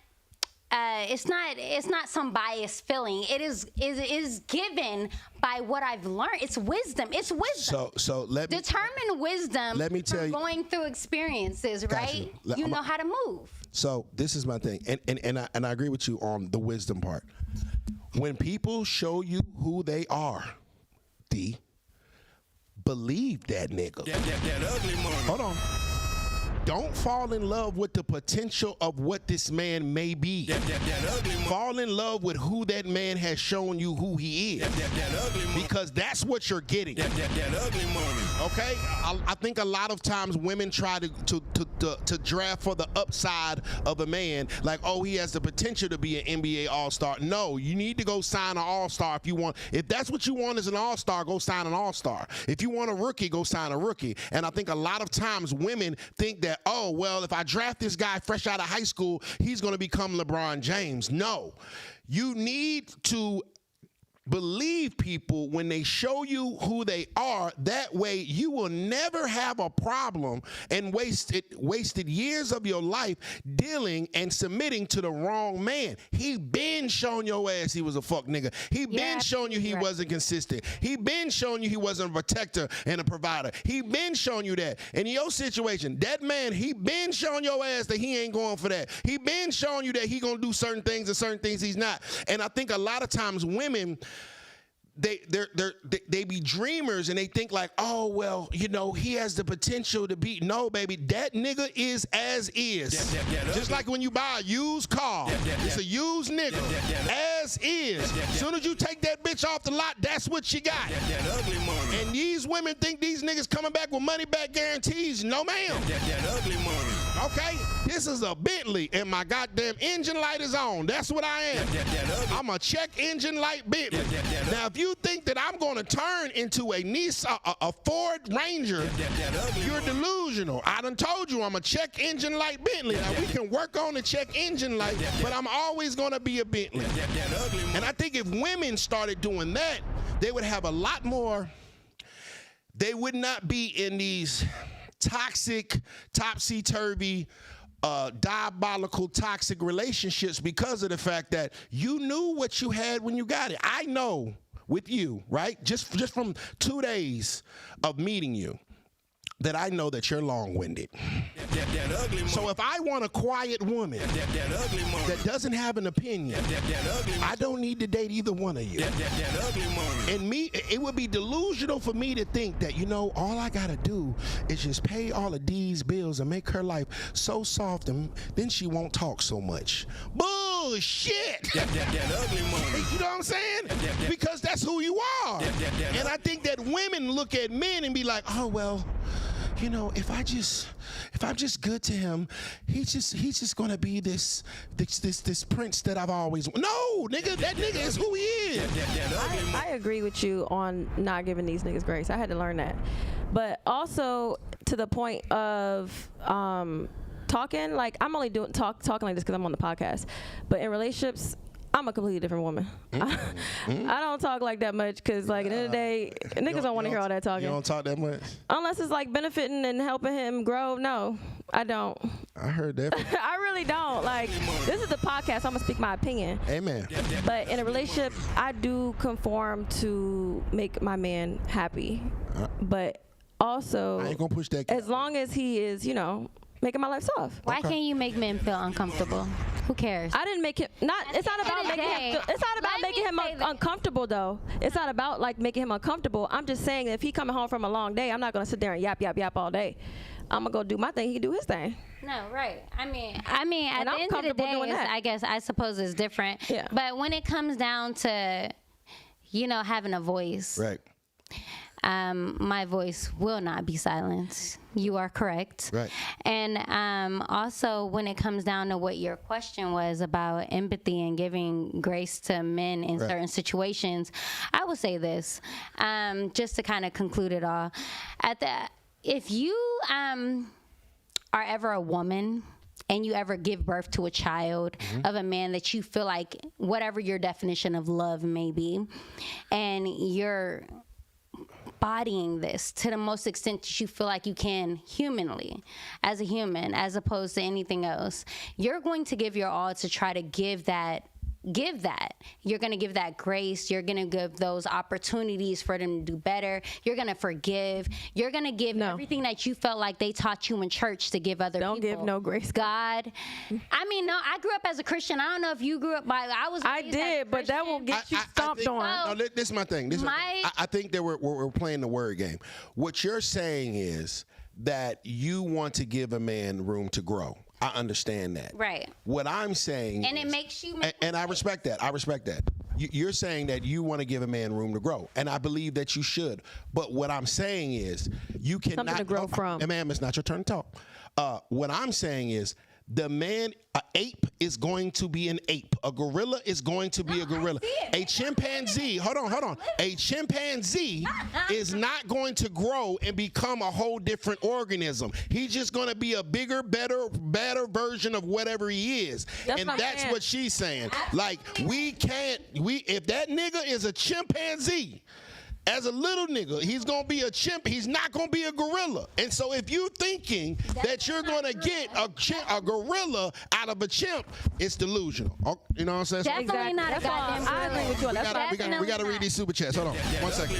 some biased feeling. It is given by what I've learned. It's wisdom. It's wisdom. So let me determine wisdom. Let me tell from you, going through experiences, right? You know how to move. So this is my thing, and I agree with you on the wisdom part. When people show you who they are, believe that nigga. That ugly money. Hold on. Don't fall in love with the potential of what this man may be. That ugly money. Fall in love with who that man has shown you who he is. That ugly money. Because that's what you're getting. That ugly money. Okay? I think a lot of times women try to draft for the upside of a man, like, oh, he has the potential to be an NBA All-Star. No, you need to go sign an All-Star if you want. If that's what you want as an All-Star, go sign an All-Star. If you want a rookie, go sign a rookie. And I think a lot of times women think that, oh, well, if I draft this guy fresh out of high school, he's going to become LeBron James. No. You need to believe people when they show you who they are. That way you will never have a problem and wasted years of your life dealing and submitting to the wrong man. He been showing your ass he was a fuck nigga. He been showing you he wasn't consistent. He been showing you he wasn't a protector and a provider. He been showing you that. In your situation, that man, he been showing your ass that he ain't going for that. He been showing you that he gonna do certain things and certain things he's not. And I think a lot of times women, they be dreamers and they think like, oh, well, you know, he has the potential to be. No, baby, that nigga is as is. Just like when you buy a used car, it's a used nigga, as is. Soon as you take that bitch off the lot, that's what you got. That ugly money. And these women think these niggas coming back with money back guarantees. No, ma'am. That ugly money. Okay? This is a Bentley and my goddamn engine light is on. That's what I am. I'm a check engine light Bentley. Now, if you think that I'm going to turn into a Nissan, a Ford Ranger, you're delusional. I done told you I'm a check engine light Bentley. Now, we can work on the check engine light, but I'm always going to be a Bentley. And I think if women started doing that, they would have a lot more. They would not be in these toxic, topsy-turvy, diabolical, toxic relationships because of the fact that you knew what you had when you got it. I know with you, right? Just from 2 days of meeting you, that I know that you're long-winded. That ugly money. So if I want a quiet woman That ugly money. that doesn't have an opinion, That ugly money. I don't need to date either one of you. That ugly money. And me, it would be delusional for me to think that, you know, all I gotta do is just pay all of these bills and make her life so soft, and then she won't talk so much. Bullshit! That ugly money. You know what I'm saying? Because that's who you are. And I think that women look at men and be like, oh, well, you know, if I'm just good to him, he's just gonna be this prince that I've always. No, nigga, that nigga is who he is. I agree with you on not giving these niggas grace. I had to learn that. But also to the point of talking, like I'm only talking like this because I'm on the podcast. But in relationships, I'm a completely different woman. I don't talk like that much because, like, at the end of the day, niggas don't want to hear all that talking. You don't talk that much? Unless it's, like, benefiting and helping him grow. No, I don't. I heard that. I really don't. Like, this is the podcast. I'm going to speak my opinion. Amen. But in a relationship, I do conform to make my man happy. But also, I ain't going to push that. As long as he is, you know, making my life soft. Why can't you make men feel uncomfortable? Who cares? I didn't make him it's not about making him it's not about making him uncomfortable though. It's not about like making him uncomfortable. I'm just saying that if he coming home from a long day, I'm not gonna sit there and yap all day. I'm gonna go do my thing, he can do his thing. No, right. I mean at the end of the day, I suppose it's different. Yeah. But when it comes down to, you know, having a voice. Right. My voice will not be silenced. You are correct. Right. And also, when it comes down to what your question was about empathy and giving grace to men in certain situations, I will say this, just to kind of conclude it all. If you are ever a woman and you ever give birth to a child of a man that you feel like, whatever your definition of love may be, and you're bodying this to the most extent that you feel like you can humanly, as a human, as opposed to anything else, you're going to give your all to try to give that. You're going to give that grace. You're going to give those opportunities for them to do better. You're going to forgive. You're going to give everything that you felt like they taught you in church to give other people. Don't give no grace. God. I mean, no, I grew up as a Christian. I don't know if you grew up by, I did, but that will get you stomped on. No, this is my thing. I think that we're playing the word game. What you're saying is that you want to give a man room to grow. I understand that. Right. What I'm saying and it makes you and I respect that. You're saying that you want to give a man room to grow, and I believe that you should. But what I'm saying is you cannot something to grow from. Ma'am, it's not your turn to talk. What I'm saying is the man, an ape is going to be an ape. A gorilla is going to be a gorilla. A chimpanzee, hold on. A chimpanzee is not going to grow and become a whole different organism. He's just going to be a bigger, better version of whatever he is. That's what she's saying. Like, if that nigga is a chimpanzee, as a little nigga, he's going to be a chimp. He's not going to be a gorilla. And so if you're thinking that you're going to get a gorilla out of a chimp, it's delusional. You know what I'm saying? Definitely not a goddamn gorilla. I agree with you. We got to read these super chats. Hold on. 1 second.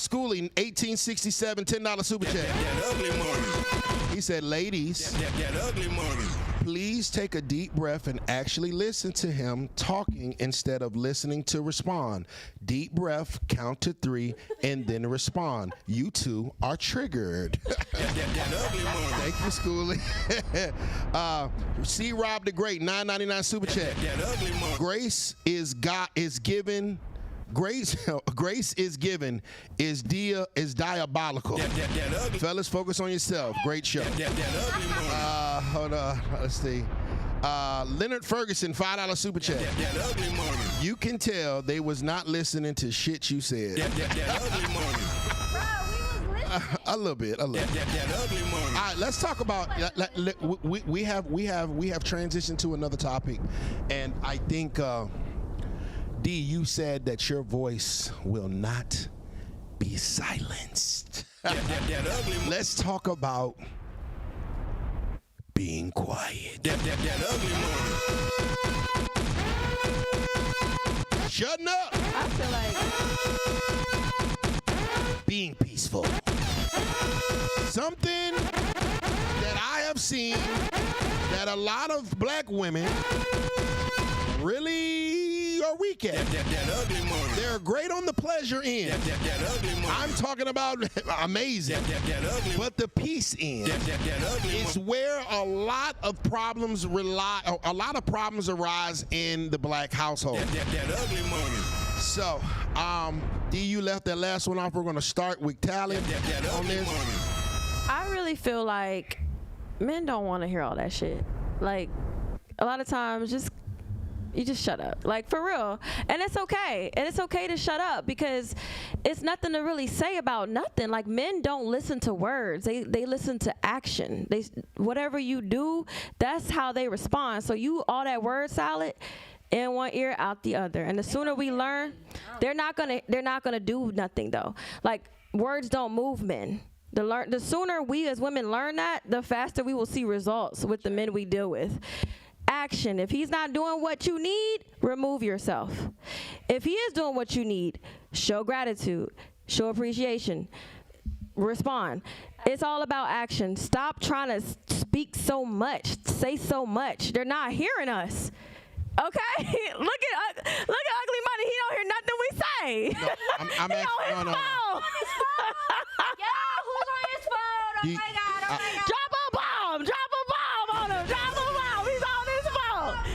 Schooling, 1867, $10 super chat. He said, ladies, please take a deep breath and actually listen to him talking instead of listening to respond. Deep breath, count to 3, and then respond. You two are triggered. Thank you, Schooling. C. Rob the Great, $9.99 super chat. Grace is given. Grace is given is diabolical. Fellas, focus on yourself. Great show. Hold on. Let's see. Leonard Ferguson, $5 super chat. You can tell they was not listening to shit you said. A little bit. All right, let's talk about. We have transitioned to another topic, and I think. D, you said that your voice will not be silenced. Let's talk about being quiet. Shutting up. I feel like being peaceful. Something that I have seen that a lot of black women really are weak at. They're great on the pleasure end. I'm talking about amazing. But the peace end is where a lot of problems arise in the black household. So, D, you left that last one off. We're going to start with Tally on this. I really feel like men don't want to hear all that shit. Like, a lot of times, you just shut up, like, for real. And it's okay. And it's okay to shut up because it's nothing to really say about nothing. Like, men don't listen to words. They listen to action. Whatever you do, that's how they respond. So all that word salad, In one ear, out the other. And the sooner we learn, they're not gonna do nothing though. Like words don't move men. The sooner we as women learn that, the faster we will see results with the men we deal with. Action. If he's not doing what you need, remove yourself. If he is doing what you need, show gratitude, show appreciation, respond. It's all about action. Stop trying to speak so much, say so much. They're not hearing us. Okay? Look at Ugly Money. He don't hear nothing we say. No, I'm He on his no. phone. Yeah, who's on his phone? Oh You- my God. Oh my God. Drop a bomb. Drop a bomb on him. Drop a bomb.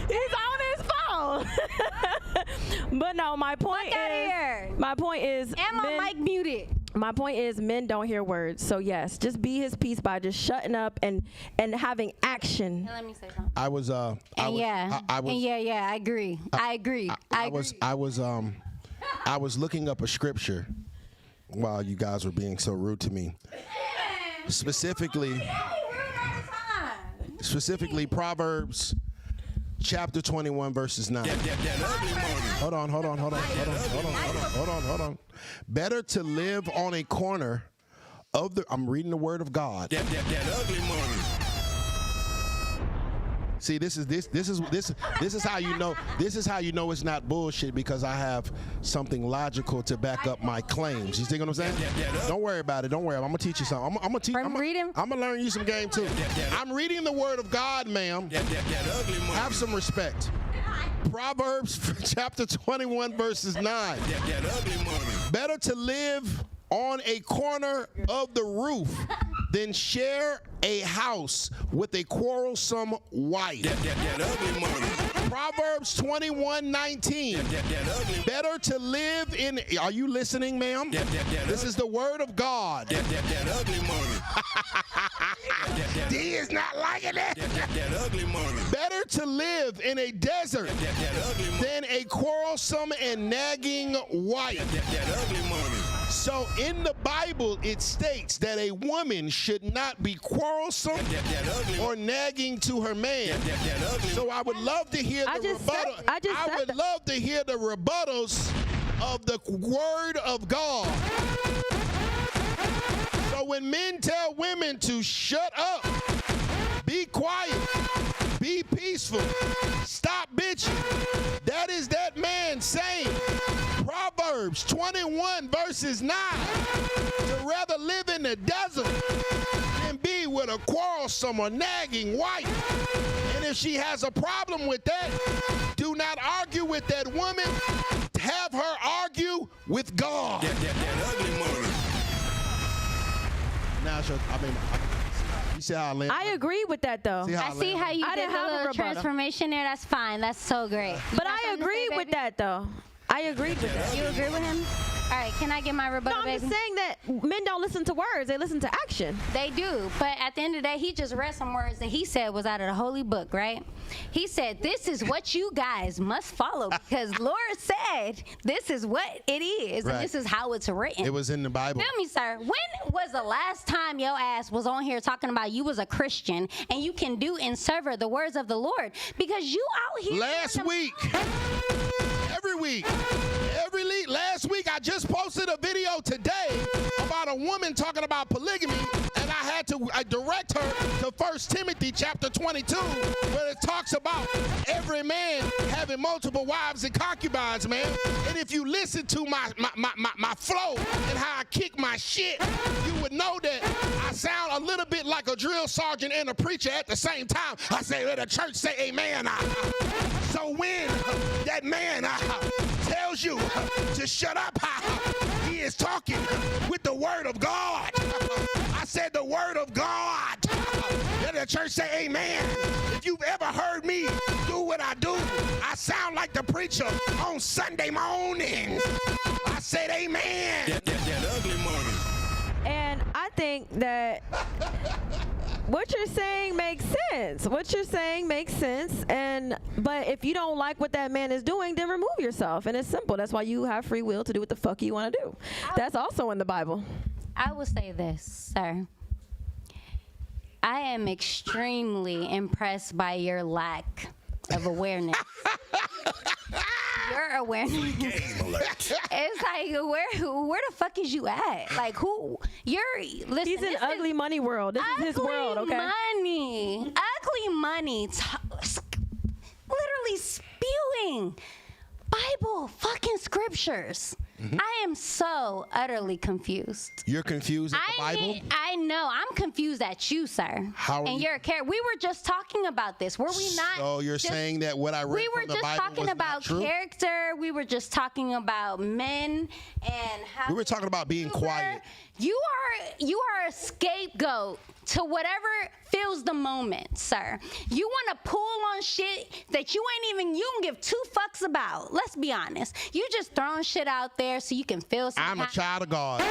He's on his phone. But no, my point outta is. here. My point is. And my mic muted. My point is, men don't hear words. So yes, just be his peace by just shutting up and having action. Let me say something. I was I agree. I was looking up a scripture while you guys were being so rude to me. Specifically Proverbs chapter 21 verses 9. Hold on. Better to live on a corner of the I'm reading the word of God. That ugly money. See, this is how you know it's not bullshit, because I have something logical to back up my claims. You see what I'm saying? Don't worry about it. Don't worry. I'm gonna teach you something. I'm gonna learn you some game too. I'm reading the word of God, ma'am. That ugly money. Have some respect. Proverbs chapter 21 verses 9. That ugly money. Better to live on a corner of the roof than share a house with a quarrelsome wife. That ugly money. Proverbs 21:19. That ugly. Better to live in. Are you listening, ma'am? This is the word of God. That ugly money. D is not liking it. That ugly money. Better to live in a desert That ugly money. than a quarrelsome and nagging wife. That ugly money. So in the Bible, it states that a woman should not be quarrelsome That ugly. or nagging to her man. That ugly. So I would love to hear the rebuttal. I would love to hear the rebuttals of the word of God. So when men tell women to shut up, be quiet, be peaceful, stop bitching, that is that man saying, Proverbs 21 verses 9, to rather live in the desert than be with a quarrelsome or nagging wife. And if she has a problem with that, do not argue with that woman. Have her argue with God. That ugly money. Now, you see how I land? I agree with that though. I see how you I did didn't the have a little rebuttal. transformation there. That's fine. That's so great. But I agree with that though. I agreed with that. You agree with him? All right, can I get my No, rebuttal, I'm baby? just saying that men don't listen to words; they listen to action. They do, but at the end of the day, he just read some words that he said was out of the holy book, right? He said, this is what you guys must follow, because Lord said this is what it is, Right. and this is how it's written. It was in the Bible. Feel me, sir? When was the last time your ass was on here talking about you was a Christian and you can do and sever the words of the Lord? Because you out here Last week. Every week. Last week, I just posted a video today about a woman talking about polygamy, and I had to direct her to 1 Timothy chapter 22, where it talks about every man having multiple wives and concubines, man. And if you listen to my flow and how I kick my shit, you would know that I sound a little bit like a drill sergeant and a preacher at the same time. I say, let the church say amen. So when that man tells you to shut up, he is talking with the word of God. I said the word of God. Let the church say amen. If you've ever heard me do what I do, I sound like the preacher on Sunday mornings. I said amen. That ugly money. And I think that what you're saying makes sense. But if you don't like what that man is doing, then remove yourself. And it's simple. That's why you have free will to do what the fuck you want to do. That's also in the Bible. I will say this, sir. I am extremely impressed by your lack of awareness your awareness. Game alert. It's like where the fuck is you at? Like who? You're listen. He's in this ugly is money world. This is his world, okay? Ugly money. Literally spewing Bible fucking scriptures. I am so utterly confused. You're confused at the Bible? I know. I'm confused at you, sir. How are and you- you're a character. We were just talking about this. Were we not? So you're just- saying that what I read we were from the just Bible talking was about not true? character. We were just talking about men and how We were talking about being quiet. You are a scapegoat to whatever fills the moment, sir. You want to pull on shit that you don't give two fucks about. Let's be honest. You just throwing shit out there so you can feel some I'm a child of God.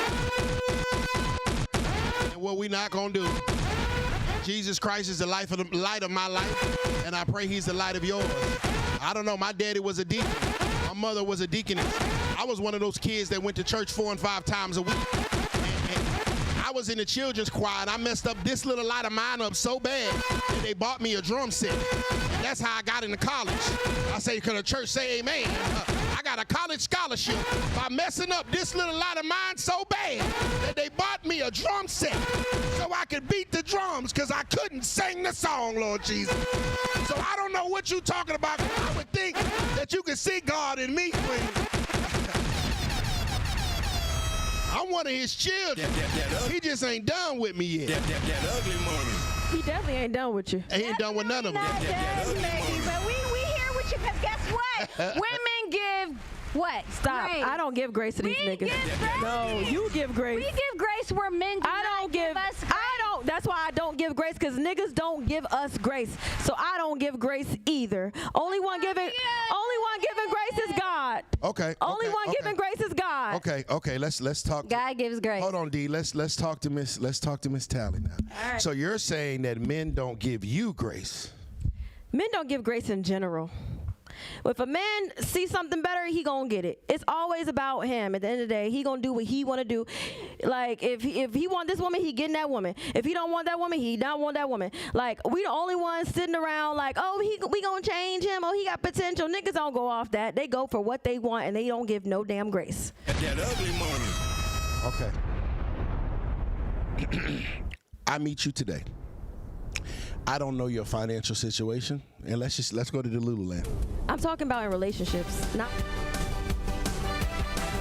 And what we not gonna do. Jesus Christ is the light of my life, and I pray he's the light of yours. I don't know, my daddy was a deacon. My mother was a deaconess. I was one of those kids that went to church 4 and 5 times a week. And I was in the children's choir, and I messed up this little light of mine up so bad that they bought me a drum set. That's how I got into college. I say, can the church say amen? I got a college scholarship by messing up this little light of mine so bad that they bought me a drum set so I could beat the drums because I couldn't sing the song, Lord Jesus. So I don't know what you're talking about. I would think that you could see God in me, Queen. I'm one of his children. He just ain't done with me yet. That ugly money. He definitely ain't done with you. He ain't done with none of them. Not done, baby, but we here with you because guess what? Women give what? Stop. Grace. I don't give grace to these We niggas. give grace. No, you give grace. We give grace where men do I not don't give us grace. I don't that's why I don't give grace, because niggas don't give us grace. So I don't give grace either. Only one giving grace is God. Okay. Only one giving grace is God. Okay. Let's talk. God gives grace. Hold on, D. Let's talk to Miss Tally now. All right. So you're saying that men don't give you grace? Men don't give grace in general. If a man sees something better, he gonna get it. It's always about him. At the end of the day, he gonna do what he wanna do. Like if he want this woman, he getting that woman. If he don't want that woman, he don't want that woman. Like we the only ones sitting around like, oh, we gonna change him. Oh, he got potential. Niggas don't go off that. They go for what they want and they don't give no damn grace. That ugly money. Okay. I meet you today. I don't know your financial situation, and let's go to the Lululand. I'm talking about in relationships, not.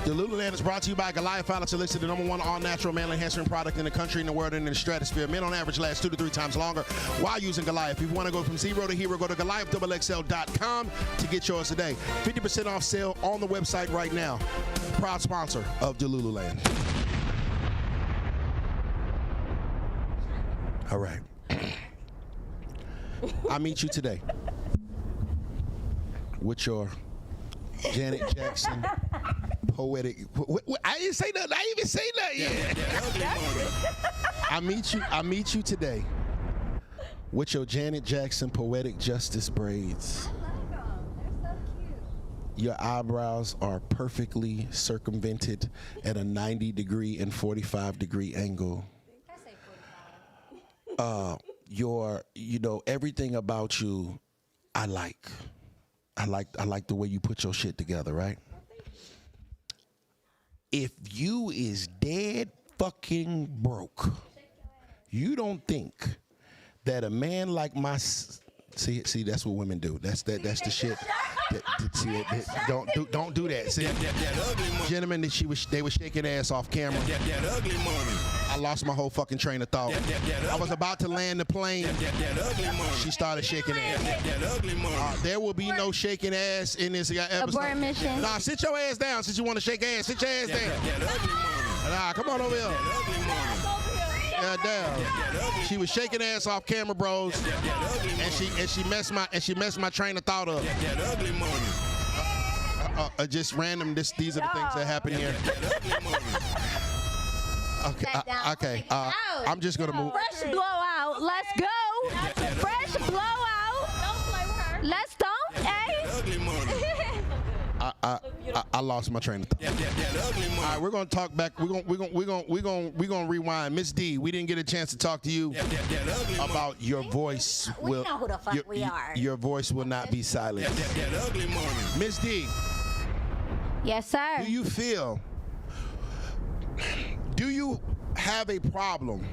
The Lululand is brought to you by Goliath Finance, listed the #1 all-natural male enhancement product in the country, in the world, and in the stratosphere. Men on average last 2 to 3 times longer while using Goliath. If you want to go from zero to hero, go to GoliathXXL.com to get yours today. 50% off sale on the website right now. Proud sponsor of the Lululand. All right. I meet you today with your Janet Jackson poetic. I didn't say nothing. I didn't even say nothing yet. That ugly money. I meet you today with your Janet Jackson poetic justice braids. Your eyebrows are perfectly circumvented at a 90-degree and 45-degree angle. Everything about you, I like the way you put your shit together, right? If you is dead fucking broke, you don't think that a man like see that's what women do. That's the shit. Don't do that. See, That ugly money. gentlemen, they were shaking ass off camera. That ugly money. I lost my whole fucking train of thought. I was about to land the plane. That ugly money. She started shaking ass. That ugly money. There will be no shaking ass in this episode. Abort mission. Nah, sit your ass down since you want to shake ass. Sit your ass down. That ugly money. Nah, come on over here. That ugly money. Yeah, down. She was shaking ass off camera, bros, That ugly money. and she messed my train of thought up. That ugly money. Just random. These are the things that happen here. That ugly money. Okay. I'm just gonna move. Fresh blowout. Let's go. Fresh blowout. Don't play with her. Let's don't. Hey. That ugly money. I lost my train of thought. That ugly money. All right, we're gonna talk back. We're gonna rewind. Miss D, we didn't get a chance to talk to you That ugly money. about your voice. We know who the fuck we are. Your voice will not be silenced. That ugly money. Miss D, Yes, sir. Do you have a problem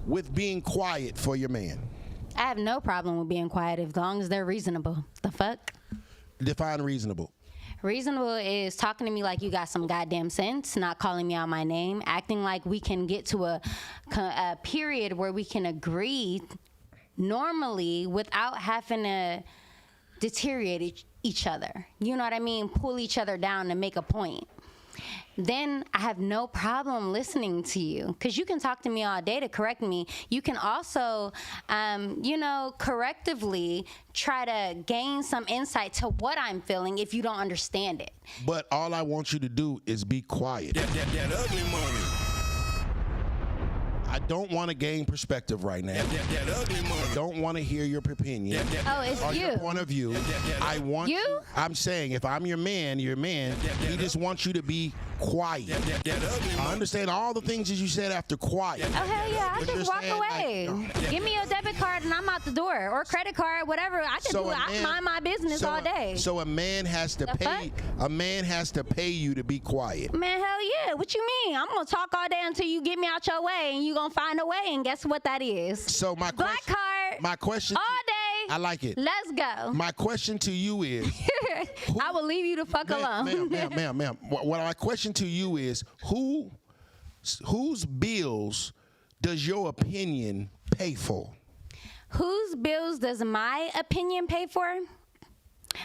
with being quiet for your man? I have no problem with being quiet as long as they're reasonable. The fuck? Define reasonable. Reasonable is talking to me like you got some goddamn sense, not calling me out my name, acting like we can get to a period where we can agree normally without having to deteriorate each other. You know what I mean? Pull each other down to make a point. Then I have no problem listening to you because you can talk to me all day to correct me. You can also, correctively try to gain some insight to what I'm feeling if you don't understand it. But all I want you to do is be quiet. That ugly money. I don't want to gain perspective right now. That ugly money. I don't want to hear your opinion. Oh, it's or you. your point of view. I want You? I'm saying if I'm your man, he just wants you to be quiet. That ugly I money. understand all the things that you said after quiet. Oh, hell yeah. I But just you're walk saying, away. like, Give me your debit card and I'm out the door. Or credit card, whatever. I can I mind my business all day. So a man has to The pay. fuck? A man has to pay you to be quiet. Man, hell yeah. What you mean? I'm going to talk all day until you get me out your way and you going to find a way. And guess what that is? So my Black question. card. My question. All day. I like it. Let's go. My question to you is. I will leave you the fuck alone. Ma'am. What my question to you is, whose bills does your opinion pay for? Whose bills does my opinion pay for?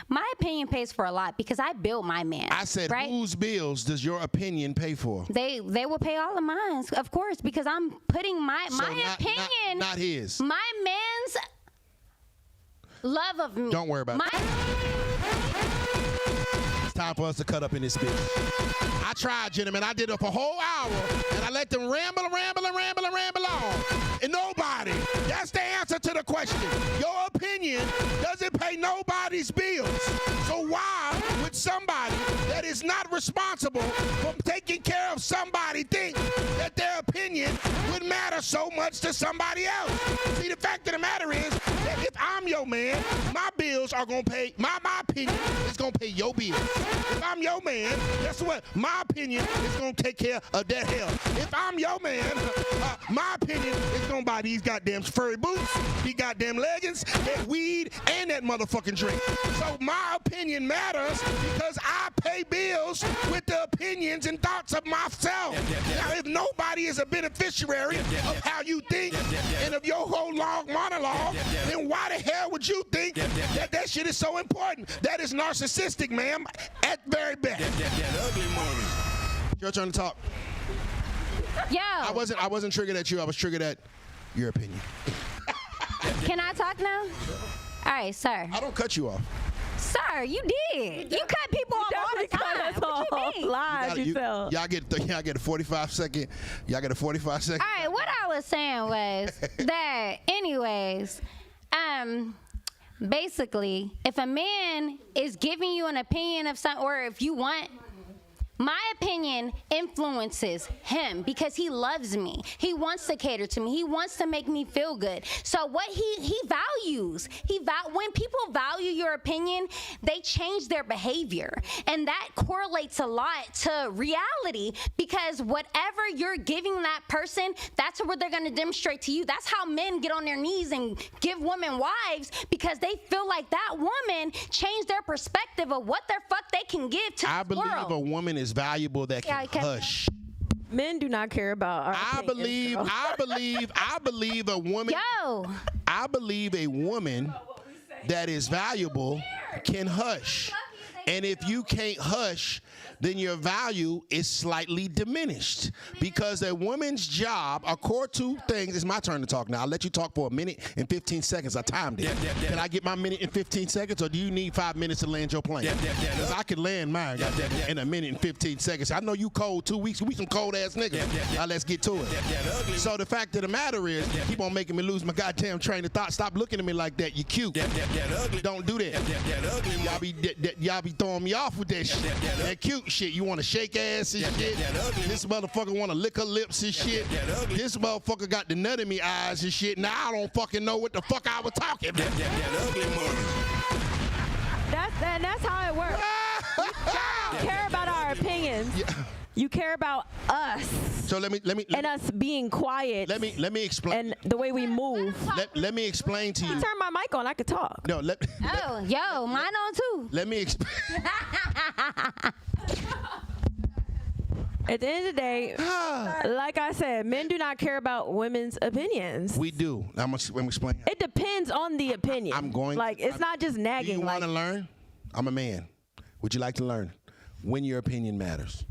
My opinion pays for a lot because I built my man. I said, right? whose bills does your opinion pay for? They will pay all of mine, of course, because I'm putting my opinion. Not his. My man's love of me. Don't worry about it. It's time for us to cut up in this bitch. I tried, gentlemen. I did it for a whole hour, and I let them ramble on. And nobody. That's the answer to the question. Your opinion doesn't pay nobody's bills. So why would somebody that is not responsible for taking care of somebody think that their opinion would matter so much to somebody else? See, the fact of the matter is that if I'm your man, my bills are going to pay, my opinion is going to pay your bills. If I'm your man, guess what? My opinion is going to take care of that hell. If I'm your man, my opinion is going to buy these goddamn furry boots, these goddamn leggings, that weed, and that motherfucking drink. So my opinion matters because I pay bills with the opinions and thoughts of myself. Now, if nobody is a beneficiary of how you think and of your whole long monologue, then why the hell would you think that shit is so important? That is narcissistic, ma'am, at very best. That ugly money. Your turn to talk. Yo. I wasn't triggered at you. I was triggered at your opinion. Can I talk now? All right, sir. I don't cut you off. Sir, you did. You cut people off all the time. What you mean? Lies you tell. Y'all get a 45 second. Y'all get a 45 second. All right, what I was saying was that, anyways, basically, if a man is giving you an opinion of something, or if you want, my opinion influences him because he loves me. He wants to cater to me. He wants to make me feel good. So what he values, when people value your opinion, they change their behavior. And that correlates a lot to reality because whatever you're giving that person, that's what they're going to demonstrate to you. That's how men get on their knees and give women wives because they feel like that woman changed their perspective of what the fuck they can give to I the believe world. a woman is valuable that can hush. Men do not care about our opinions, girl. I believe a woman. Yo. I believe a woman that is valuable can hush. And if you can't hush, then your value is slightly diminished. Because a woman's job, a core two things, it's my turn to talk now. I'll let you talk for a minute and 15 seconds. I timed it. Can I get my minute and 15 seconds, or do you need 5 minutes to land your plane? Because I can land mine in a minute and 15 seconds. I know you cold 2 weeks. We some cold-ass niggas. Now let's get to it. So the fact of the matter is, keep on making me lose my goddamn train of thought. Stop looking at me like that. You cute. Don't do that. Y'all be throwing me off with that shit. That cute shit. You want to shake ass and shit. This motherfucker want to lick her lips and shit. This motherfucker got the nut in me eyes and shit. Now I don't fucking know what the fuck I was talking about. That's how it works. You don't care our opinions. Yeah. You care about us. So let me and us being quiet. Let me explain. And the way we move. Let me explain to you. Turn my mic on. I could talk. No, Oh, yo, mine on too. let me explain. At the end of the day, like I said, men do not care about women's opinions. We do. I'm gonna explain. It depends on the opinion. I'm going. Like it's not just Do nagging. you want to learn? I'm a man. Would you like to learn when your opinion matters?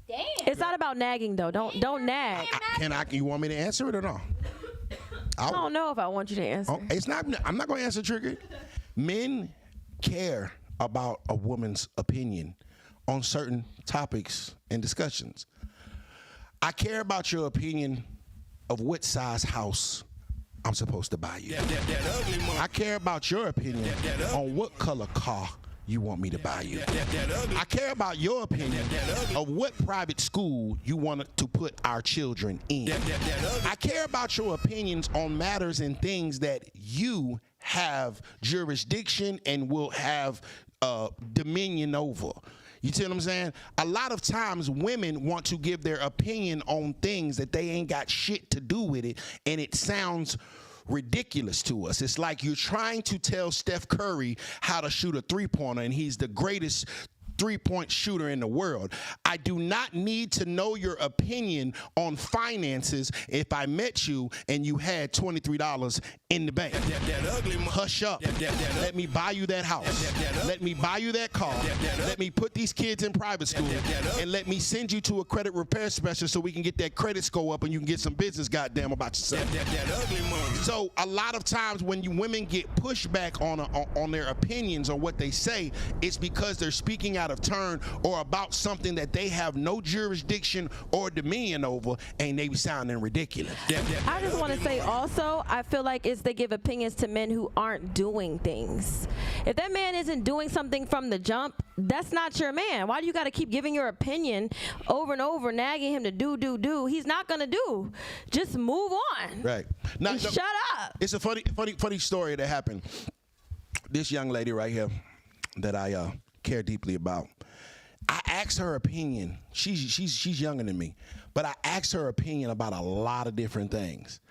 Damn. It's not about nagging though. Don't nag. You want me to answer it or no? I don't know if I want you to answer. Oh, it's not. I'm not going to answer triggered. Men care about a woman's opinion on certain topics and discussions. I care about your opinion of what size house I'm supposed to buy you. I care about your opinion on what color car you want me to buy you. I care about your opinion of what private school you want to put our children in. I care about your opinions on matters and things that you have jurisdiction and will have dominion over. You see what I'm saying? A lot of times women want to give their opinion on things that they ain't got shit to do with it, and it sounds ridiculous to us. It's like you're trying to tell Steph Curry how to shoot a three-pointer, and he's the greatest three-point shooter in the world. I do not need to know your opinion on finances if I met you and you had $23 in the bank. Hush up. Let me buy you that house. Let me buy you that car. Let me put these kids in private school, and let me send you to a credit repair specialist so we can get that credit score up and you can get some business goddamn about yourself. So a lot of times when women get pushback on their opinions or what they say, it's because they're speaking out of turn or about something that they have no jurisdiction or dominion over, and they be sounding ridiculous. I just want to say also, I feel like they give opinions to men who aren't doing things. If that man isn't doing something from the jump, that's not your man. Why do you got to keep giving your opinion over and over, nagging him to do? He's not going to do. Just move on. Right. Now, Shut up. It's a funny story that happened. This young lady right here that I care deeply about. I asked her opinion. She's younger than me, but I asked her opinion about a lot of different things.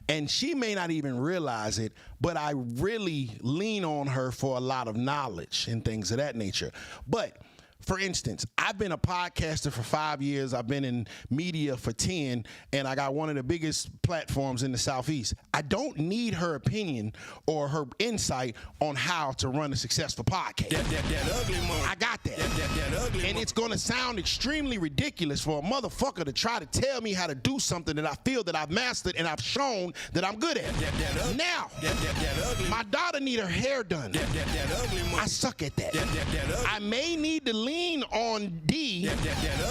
And she may not even realize it, but I really lean on her for a lot of knowledge and things of that nature. But for instance, I've been a podcaster for 5 years. I've been in media for 10, and I got one of the biggest platforms in the Southeast. I don't need her opinion or her insight on how to run a successful podcast. I got that. And it's going to sound extremely ridiculous for a motherfucker to try to tell me how to do something that I feel that I've mastered and I've shown that I'm good at. Now, my daughter need her hair done. I suck at that. I may need to lean on D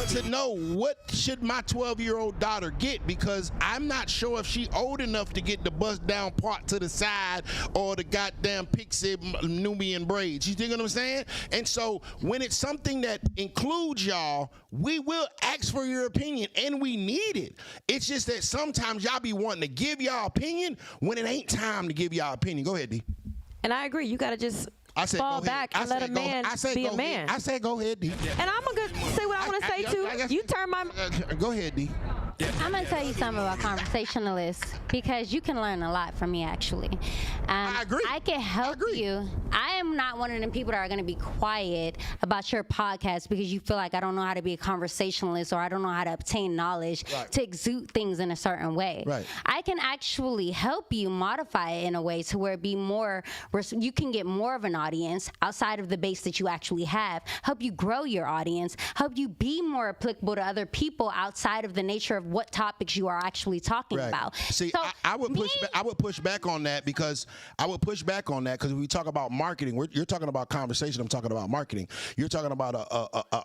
to know what should my 12-year-old daughter get, because I'm not sure if she old enough to get the bust down part to the side or the goddamn pixie Nubian braids. You think what I'm saying? And so when it's something that includes y'all, we will ask for your opinion, and we need it. It's just that sometimes y'all be wanting to give y'all opinion when it ain't time to give y'all opinion. Go ahead, D. And I agree. You got to just fall back and let a man be a man. I said go ahead, D. And I'm going to say what I want to say, too. You turn my... Go ahead, D. I'm going to tell you something about conversationalists, because you can learn a lot from me, actually. I agree. I can help you. I am not one of them people that are going to be quiet about your podcast because you feel like I don't know how to be a conversationalist or I don't know how to obtain knowledge to exude things in a certain way. Right. I can actually help you modify it in a way to where it be more, you can get more of an audience outside of the base that you actually have, help you grow your audience, help you be more applicable to other people outside of the nature of what topics you are actually talking about. See, so I would push back on that because when we talk about marketing, you're talking about conversation, I'm talking about marketing. You're talking about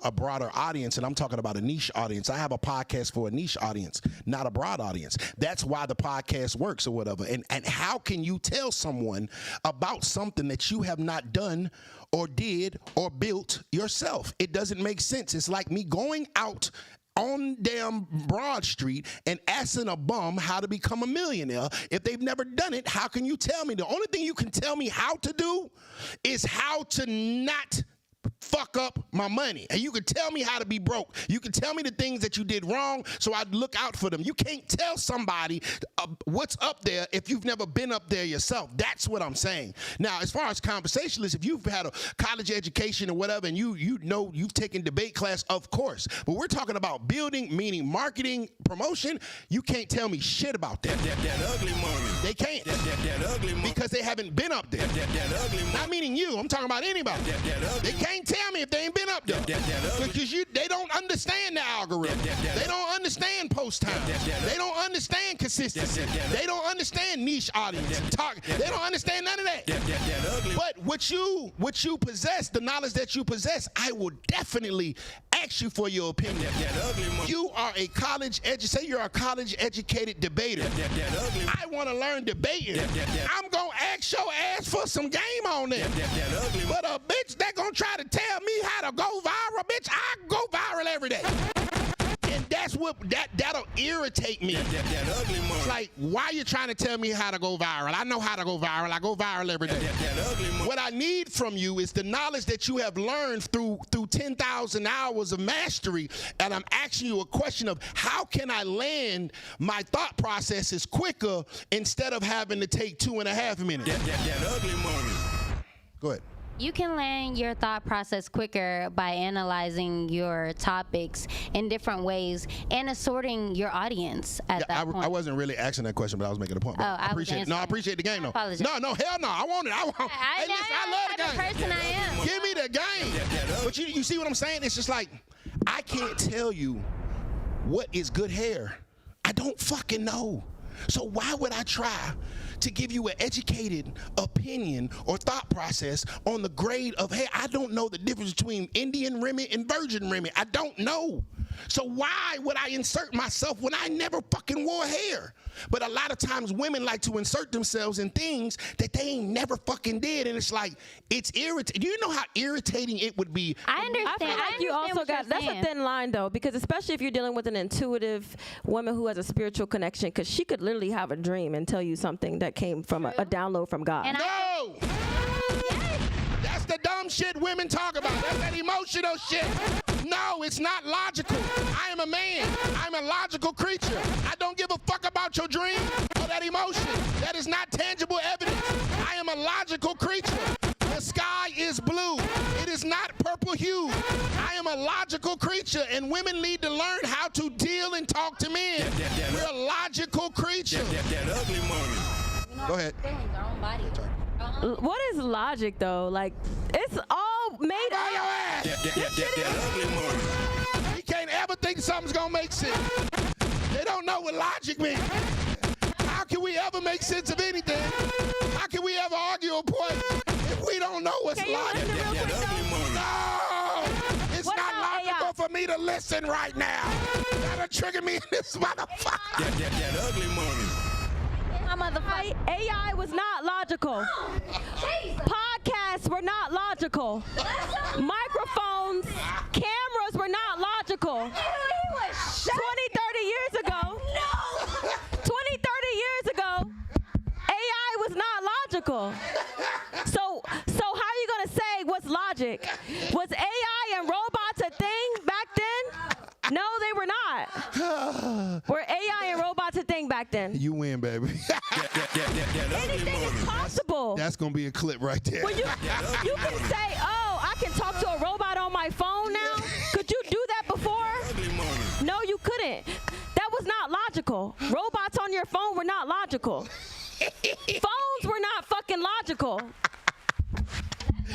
a broader audience, and I'm talking about a niche audience. I have a podcast for a niche audience, not a broad audience. That's why the podcast works or whatever. And how can you tell someone about something that you have not done or did or built yourself? It doesn't make sense. It's like me going out on damn Broad Street and asking a bum how to become a millionaire. If they've never done it, how can you tell me? The only thing you can tell me how to do is how to not fuck up my money. And you can tell me how to be broke. You can tell me the things that you did wrong so I look out for them. You can't tell somebody what's up there if you've never been up there yourself. That's what I'm saying. Now, as far as conversationalists, if you've had a college education or whatever and you know you've taken debate class, of course. But we're talking about building, meaning marketing, promotion. You can't tell me shit about that. That ugly money. They can't. That ugly money. Because they haven't been up there. That ugly money. Not meaning you. I'm talking about anybody. They can't tell me if they ain't been up there. Because they don't understand the algorithm. They don't understand post time. They don't understand consistency. They don't understand niche audience. They don't understand none of that. But what you possess, the knowledge that you possess, I will definitely ask you for your opinion. You are a college say you're a college educated debater. I want to learn debating. I'm gonna ask your ass for some game on it. But a bitch that gonna try to tell me how to go viral, bitch, I go viral every day. And that's what that'll irritate me. It's like, why you trying to tell me how to go viral? I know how to go viral. I go viral every day. What I need from you is the knowledge that you have learned through 10,000 hours of mastery. And I'm asking you a question of how can I land my thought processes quicker instead of having to take 2.5 minutes? That ugly money. Go ahead. You can land your thought process quicker by analyzing your topics in different ways and assorting your audience at that point. I wasn't really asking that question, but I was making a point. I appreciate it. No, I appreciate the game, though. Apologize. No, hell no. I want it. I love the game. person I am. Give me the game. But you see what I'm saying? It's just like, I can't tell you what is good hair. I don't fucking know. So why would I try to give you an educated opinion or thought process on the grade of hair? I don't know the difference between Indian Remy and Virgin Remy. I don't know. So why would I insert myself when I never fucking wore hair? But a lot of times women like to insert themselves in things that they ain't never fucking did. And it's like, it's irritating. Do you know how irritating it would be? I understand. I feel like you also got, that's a thin line though, because especially if you're dealing with an intuitive woman who has a spiritual connection, because she could literally have a dream and tell you something that came from a download from God. And No! That's the dumb shit women talk about. That's that emotional shit. No, it's not logical. I am a man. I'm a logical creature. I don't give a fuck about your dream or that emotion. That is not tangible evidence. I am a logical creature. The sky is blue. It is not purple hue. I am a logical creature, and women need to learn how to deal and talk to men. We're logical creatures. That ugly money. Go ahead. Their own body. What is logic though? Like, it's all made Bow up. your ass. That ugly money. You can't ever think something's gonna make sense. They don't know what logic means. How can we ever make sense of anything? How can we ever argue a point if we don't know what's Can you logic? listen real quick though? No! It's What not about logical AI? for me to listen right now. That'll trigger me in this motherfucker. That ugly money. AI was not logical. Podcasts were not logical. Microphones, cameras were not logical. 20, 30 years ago. 20, 30 years ago, AI was not logical. So how are you gonna say what's logic? Was AI and robots a thing back then? No, they were not. Were AI and robots a thing back then? You win, baby. Anything is possible. That's gonna be a clip right there. Well, you can say, oh, I can talk to a robot on my phone now. Could you do that before? No, you couldn't. That was not logical. Robots on your phone were not logical. Phones were not fucking logical.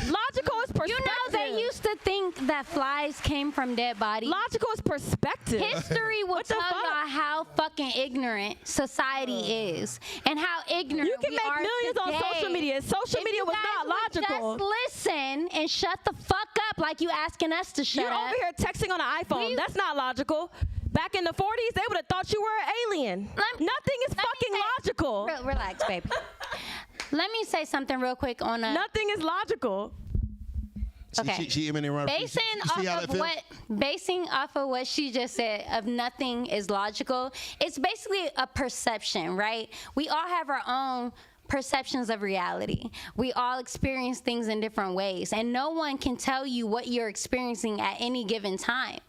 Logical is perspective. You know, they used to think that flies came from dead bodies. Logical is perspective. History will What the tell fuck? y'all how fucking ignorant society is and how ignorant You can we make are millions on today. social media. Social If media you was guys not would logical. Just listen and shut the fuck up like you asking us to shut You're up. over here texting on an iPhone. That's not logical. Back in the 40s, they would have thought you were an alien. Nothing is fucking logical. Relax, baby. Let me say something real quick on a. Nothing is logical. Okay. She Basing off of what she just said of nothing is logical, it's basically a perception, right? We all have our own perceptions of reality. We all experience things in different ways, and no one can tell you what you're experiencing at any given time.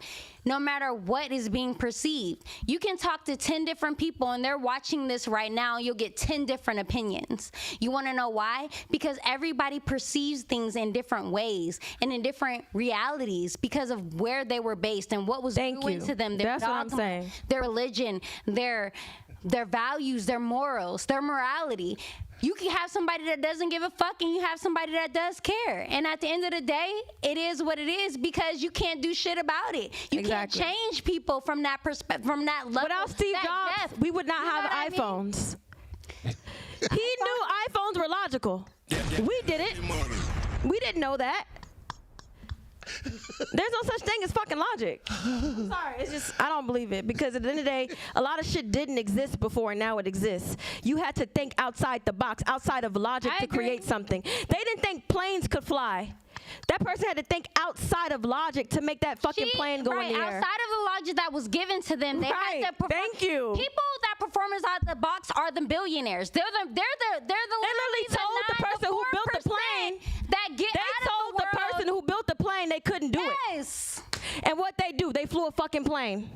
No matter what is being perceived. You can talk to 10 different people and they're watching this right now and you'll get 10 different opinions. You want to know why? Because everybody perceives things in different ways and in different realities because of where they were based and what was doing to them. Their That's what I'm saying. Their religion, their values, their morals, their morality. You can have somebody that doesn't give a fuck and you have somebody that does care. And at the end of the day, it is what it is because you can't do shit about it. You can't change people from that perspective, from that level. Without Steve Jobs, we would not have iPhones. He knew iPhones were logical. We didn't. We didn't know that. There's no such thing as fucking logic. I'm sorry, it's just, I don't believe it because at the end of the day, a lot of shit didn't exist before and now it exists. You had to think outside the box, outside of logic to create something. They didn't think planes could fly. That person had to think outside of logic to make that fucking plane go in the air. Outside of the logic that was given to them, they had to perform. Thank you. People that perform out the box are the billionaires. They're literally told the person who built the plane that get they out told of the the person who built the plane they couldn't do it. Yes. And what they do, they flew a fucking plane.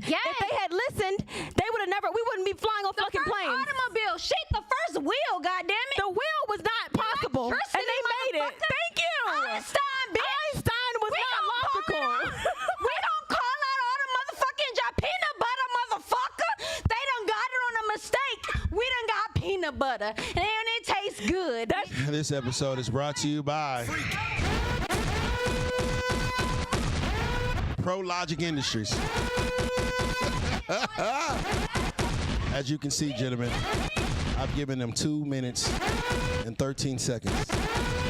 Yes. If they had listened, they would have never. We wouldn't be flying on fucking planes. Automobile, shit, the first wheel, goddammit. The wheel was not possible, and they made it. Thank you. Einstein, bitch. Einstein was not logical. We don't call out all the motherfucking peanut butter, motherfucker. They done got it on a mistake. We done got peanut butter, and it tastes good. This episode is brought to you by ProLogic Industries. As you can see, gentlemen, I've given them 2 minutes and 13 seconds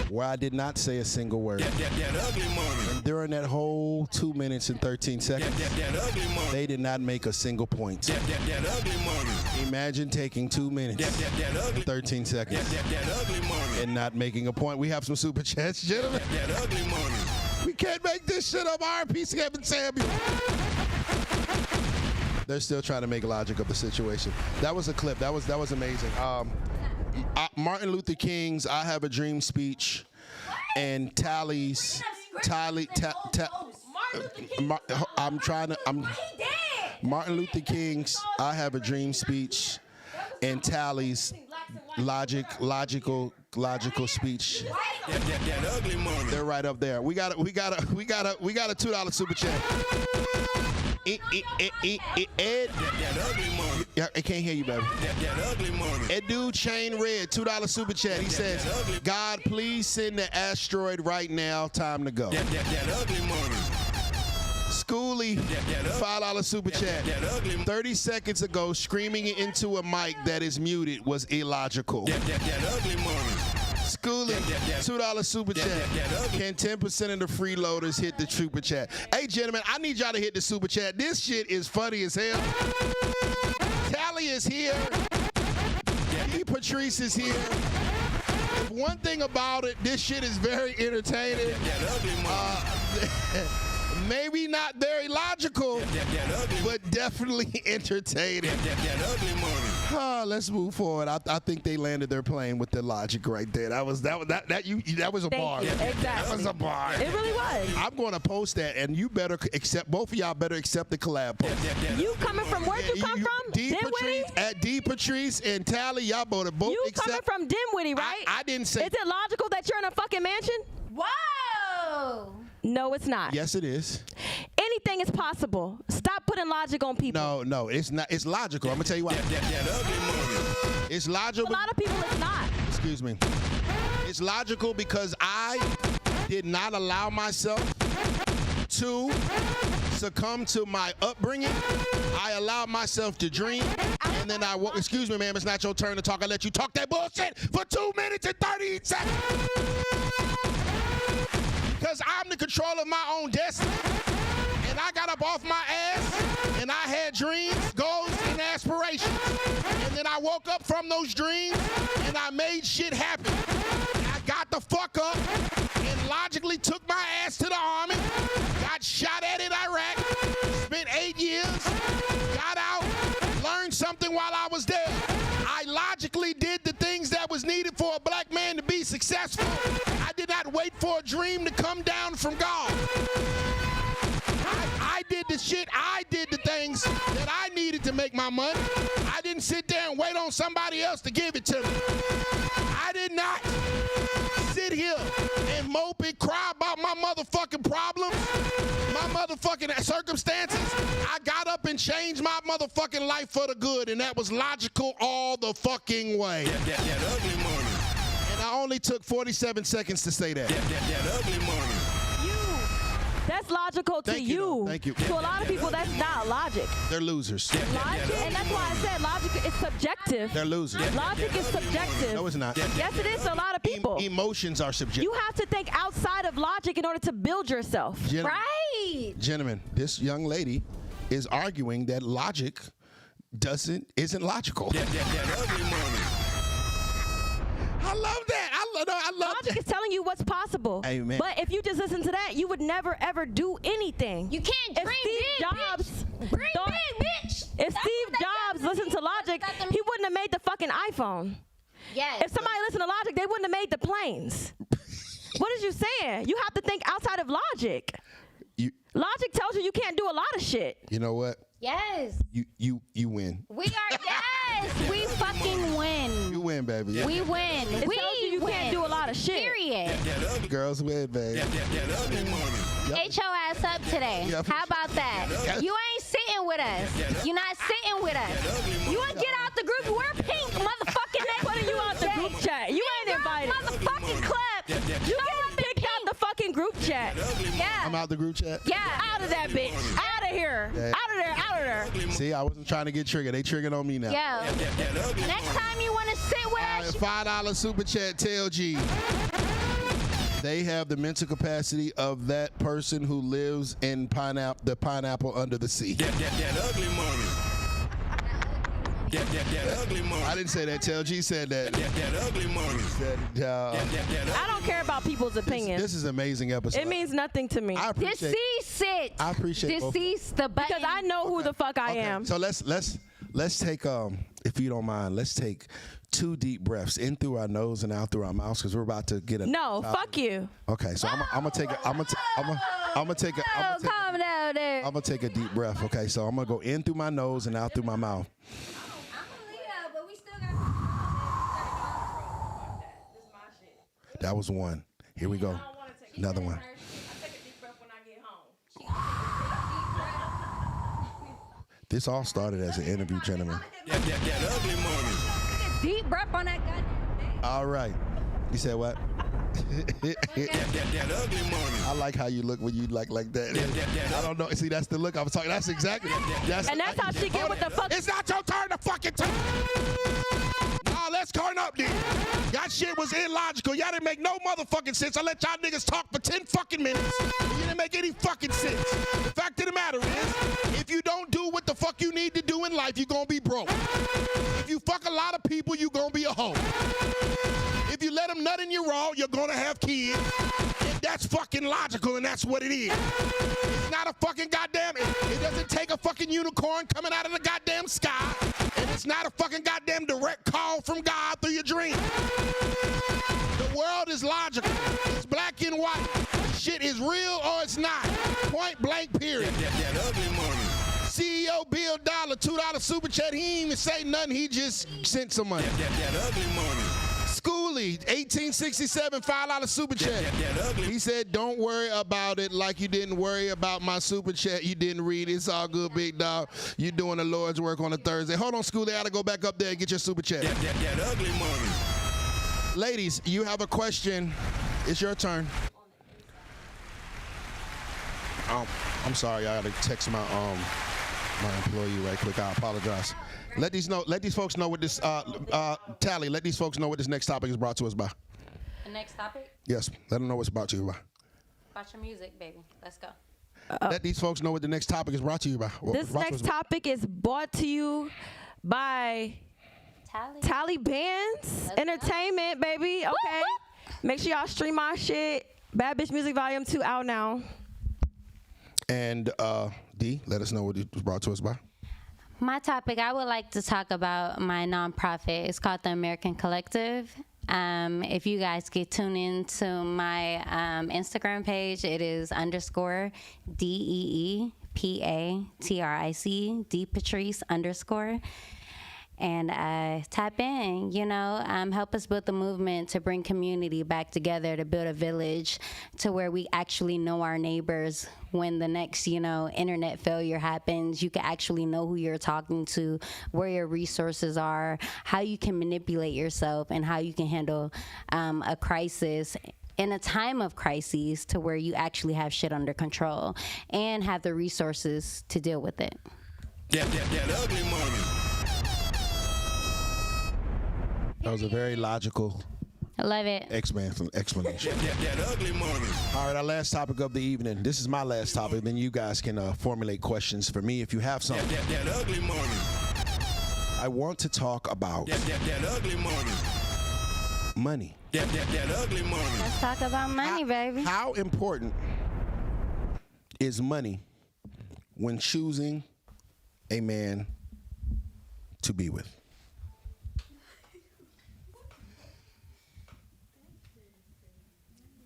where I did not say a single word. That ugly money. And during that whole 2 minutes and 13 seconds, That ugly money. they did not make a single point. That ugly money. Imagine taking 2 minutes That ugly. and 13 seconds That ugly money. and not making a point. We have some super chats, gentlemen. That ugly money. We can't make this shit up. R.P. Skip Samuel. They're still trying to make logic of the situation. That was a clip. That was amazing. Martin Luther King's "I Have a Dream" speech and Martin Luther King's "I Have a Dream" speech and Tally's logical speech. That ugly money. They're right up there. We got a $2 super chat. Ed, That ugly money. I can't hear you, baby. That ugly money. Edu Chain Red, $2 super chat. He says, "God, please send the asteroid right now. Time to go." That ugly money. Schoolie, $5 super chat. 30 seconds ago, screaming into a mic that is muted was illogical. That ugly money. Schoolie, $2 super chat. Can 10% of the freeloaders hit the super chat? Hey, gentlemen, I need y'all to hit the super chat. This shit is funny as hell. Tally is here. Patrice is here. One thing about it, this shit is very entertaining. That ugly money. Maybe not very logical, but definitely entertaining. That ugly money. Let's move forward. I think they landed their plane with the logic right there. That was a bar. Exactly. That was a bar. It really was. I'm going to post that, and you better accept. Both of y'all better accept the collab post. You coming from where you come from? Dinwiddie? At D Patrice and Tally, y'all both You accept. coming from Dinwiddie, right? I didn't say. Is it logical that you're in a fucking mansion? Whoa. No, it's not. Yes, it is. Anything is possible. Stop putting logic on people. No, it's not. It's logical. I'm gonna tell you why. That ugly money. It's logical. A lot of people, it's not. Excuse me. It's logical because I did not allow myself to succumb to my upbringing. I allowed myself to dream, and then excuse me, ma'am, it's not your turn to talk. I let you talk that bullshit for 2 minutes and 30 seconds. Because I'm the controller of my own destiny. And I got up off my ass, and I had dreams, goals, and aspirations. And then I woke up from those dreams, and I made shit happen. I got the fuck up and logically took my ass to the army, got shot at in Iraq, spent 8 years, got out, learned something while I was there. I logically did the things that was successful. I did not wait for a dream to come down from God. I did the shit. I did the things that I needed to make my money. I didn't sit there and wait on somebody else to give it to me. I did not sit here and mope and cry about my motherfucking problems, my motherfucking circumstances. I got up and changed my motherfucking life for the good, and that was logical all the fucking way. That ugly money. And I only took 47 seconds to say that. That ugly money. That's logical to Thank you, though. Thank you. To a lot of people, that's not logic. They're losers. Logic, and that's why I said logic is subjective. They're losers. Logic is subjective. No, it's not. Yes, it is to a lot of people. Emotions are subjective. You have to think outside of logic in order to build yourself. Right. Gentlemen, this young lady is arguing that logic isn't logical. That ugly money. I love that. I love Logic that. is telling you what's possible. Amen. But if you just listen to that, you would never ever do anything. You can't If dream Steve big, Jobs bitch. Dream thought- big, bitch. If That's Steve what they Jobs said. listened to logic, Got them- he wouldn't have made the fucking iPhone. Yes. If somebody listened to logic, they wouldn't have made the planes. What is you saying? You have to think outside of logic. Logic tells you can't do a lot of shit. You know what? Yes. You win. We are, yes. We fucking win. You win, baby. We win. It We tells you win. can't do a lot of shit. Period. Girls win, baby. That ugly money. Get your ass up today. Yeah, How about that? Yeah. You ain't sitting with us. You're not sitting with us. You want to get out the group? You wear pink, motherfucking neck. Putting you out the group chat. You ain't invited. Motherfucking clip. You getting picked out the fucking group chat. I'm Yeah. out the group chat. Yeah. Out of that bitch. Out of here. Yeah. Out of there. Out of there. See, I wasn't trying to get triggered. They triggered on me now. Yo. Next time you want to sit with All us, right, $5 super chat. Tell G. They have the mental capacity of that person who lives in the pineapple under the sea. That ugly money. That ugly money. I didn't say that. Tell G said that. That ugly money. I don't care about people's opinions. This is an amazing episode. It means nothing to me. I appreciate. deceased. I appreciate both. Deceased the button. Because I know who the fuck I am. So let's take if you don't mind, let's take 2 deep breaths in through our nose and out through our mouths because we're about to get a No, fuck you. Okay, so I'm gonna take calm down there. I'm gonna take a deep breath. Okay, so I'm gonna go in through my nose and out through my mouth. That was one. Here we go. Another one. This all started as an interview, gentlemen. That ugly money. Deep breath on that goddamn thing. All right. You said what? That ugly money. I like how you look when you like that. I don't know. See, that's the look I was talking. That's exactly. And that's how she get with the fuck. It's not your turn to fucking talk. Nah, let's turn up, then. That shit was illogical. Y'all didn't make no motherfucking sense. I let y'all niggas talk for 10 fucking minutes. You didn't make any fucking sense. The fact of the matter is, if you don't do what the fuck you need to do in life, you're gonna be broke. If you fuck a lot of people, you're gonna be a hoe. If you let them nut in your raw, you're gonna have kids. And that's fucking logical, and that's what it is. It's not a fucking goddamn, it doesn't take a fucking unicorn coming out of the goddamn sky. And it's not a fucking goddamn direct call from God through your dream. The world is logical. It's black and white. Shit is real or it's not. Point blank, period. That ugly money. CEO Bill Dollar, $2 super chat. He didn't even say nothing. He just sent some money. That ugly money. Schoolie, 1867, $5 super chat. That ugly. He said, don't worry about it like you didn't worry about my super chat. You didn't read it. It's all good, big dog. You're doing the Lord's work on a Thursday. Hold on, Schoolie. I got to go back up there and get your super chat. That ugly money. Ladies, you have a question. It's your turn. I'm sorry. I got to text my employee right quick. I apologize. Let these folks know what this Tally. Let these folks know what this next topic is brought to us by. The next topic? Yes, let them know what's brought to you by. About your music, baby. Let's go. Let these folks know what the next topic is brought to you by. This next topic is brought to you by Taliban's Entertainment, baby. Okay. Make sure y'all stream my shit. Bad Bitch Music Volume 2 out now. And D, let us know what it was brought to us by. My topic, I would like to talk about my nonprofit. It's called the American Collective. If you guys could tune into my Instagram page, it is _DEEPATRIC, DPatrice _ and tap in, help us build the movement to bring community back together, to build a village to where we actually know our neighbors. When the next, internet failure happens, you can actually know who you're talking to, where your resources are, how you can manipulate yourself, and how you can handle a crisis in a time of crises to where you actually have shit under control and have the resources to deal with it. That ugly money. That was a very logical I love it. explanation. That ugly money. All right, our last topic of the evening. This is my last topic. Then you guys can formulate questions for me if you have some. That ugly money. I want to talk about That ugly money. money. That ugly money. Let's talk about money, baby. How important is money when choosing a man to be with?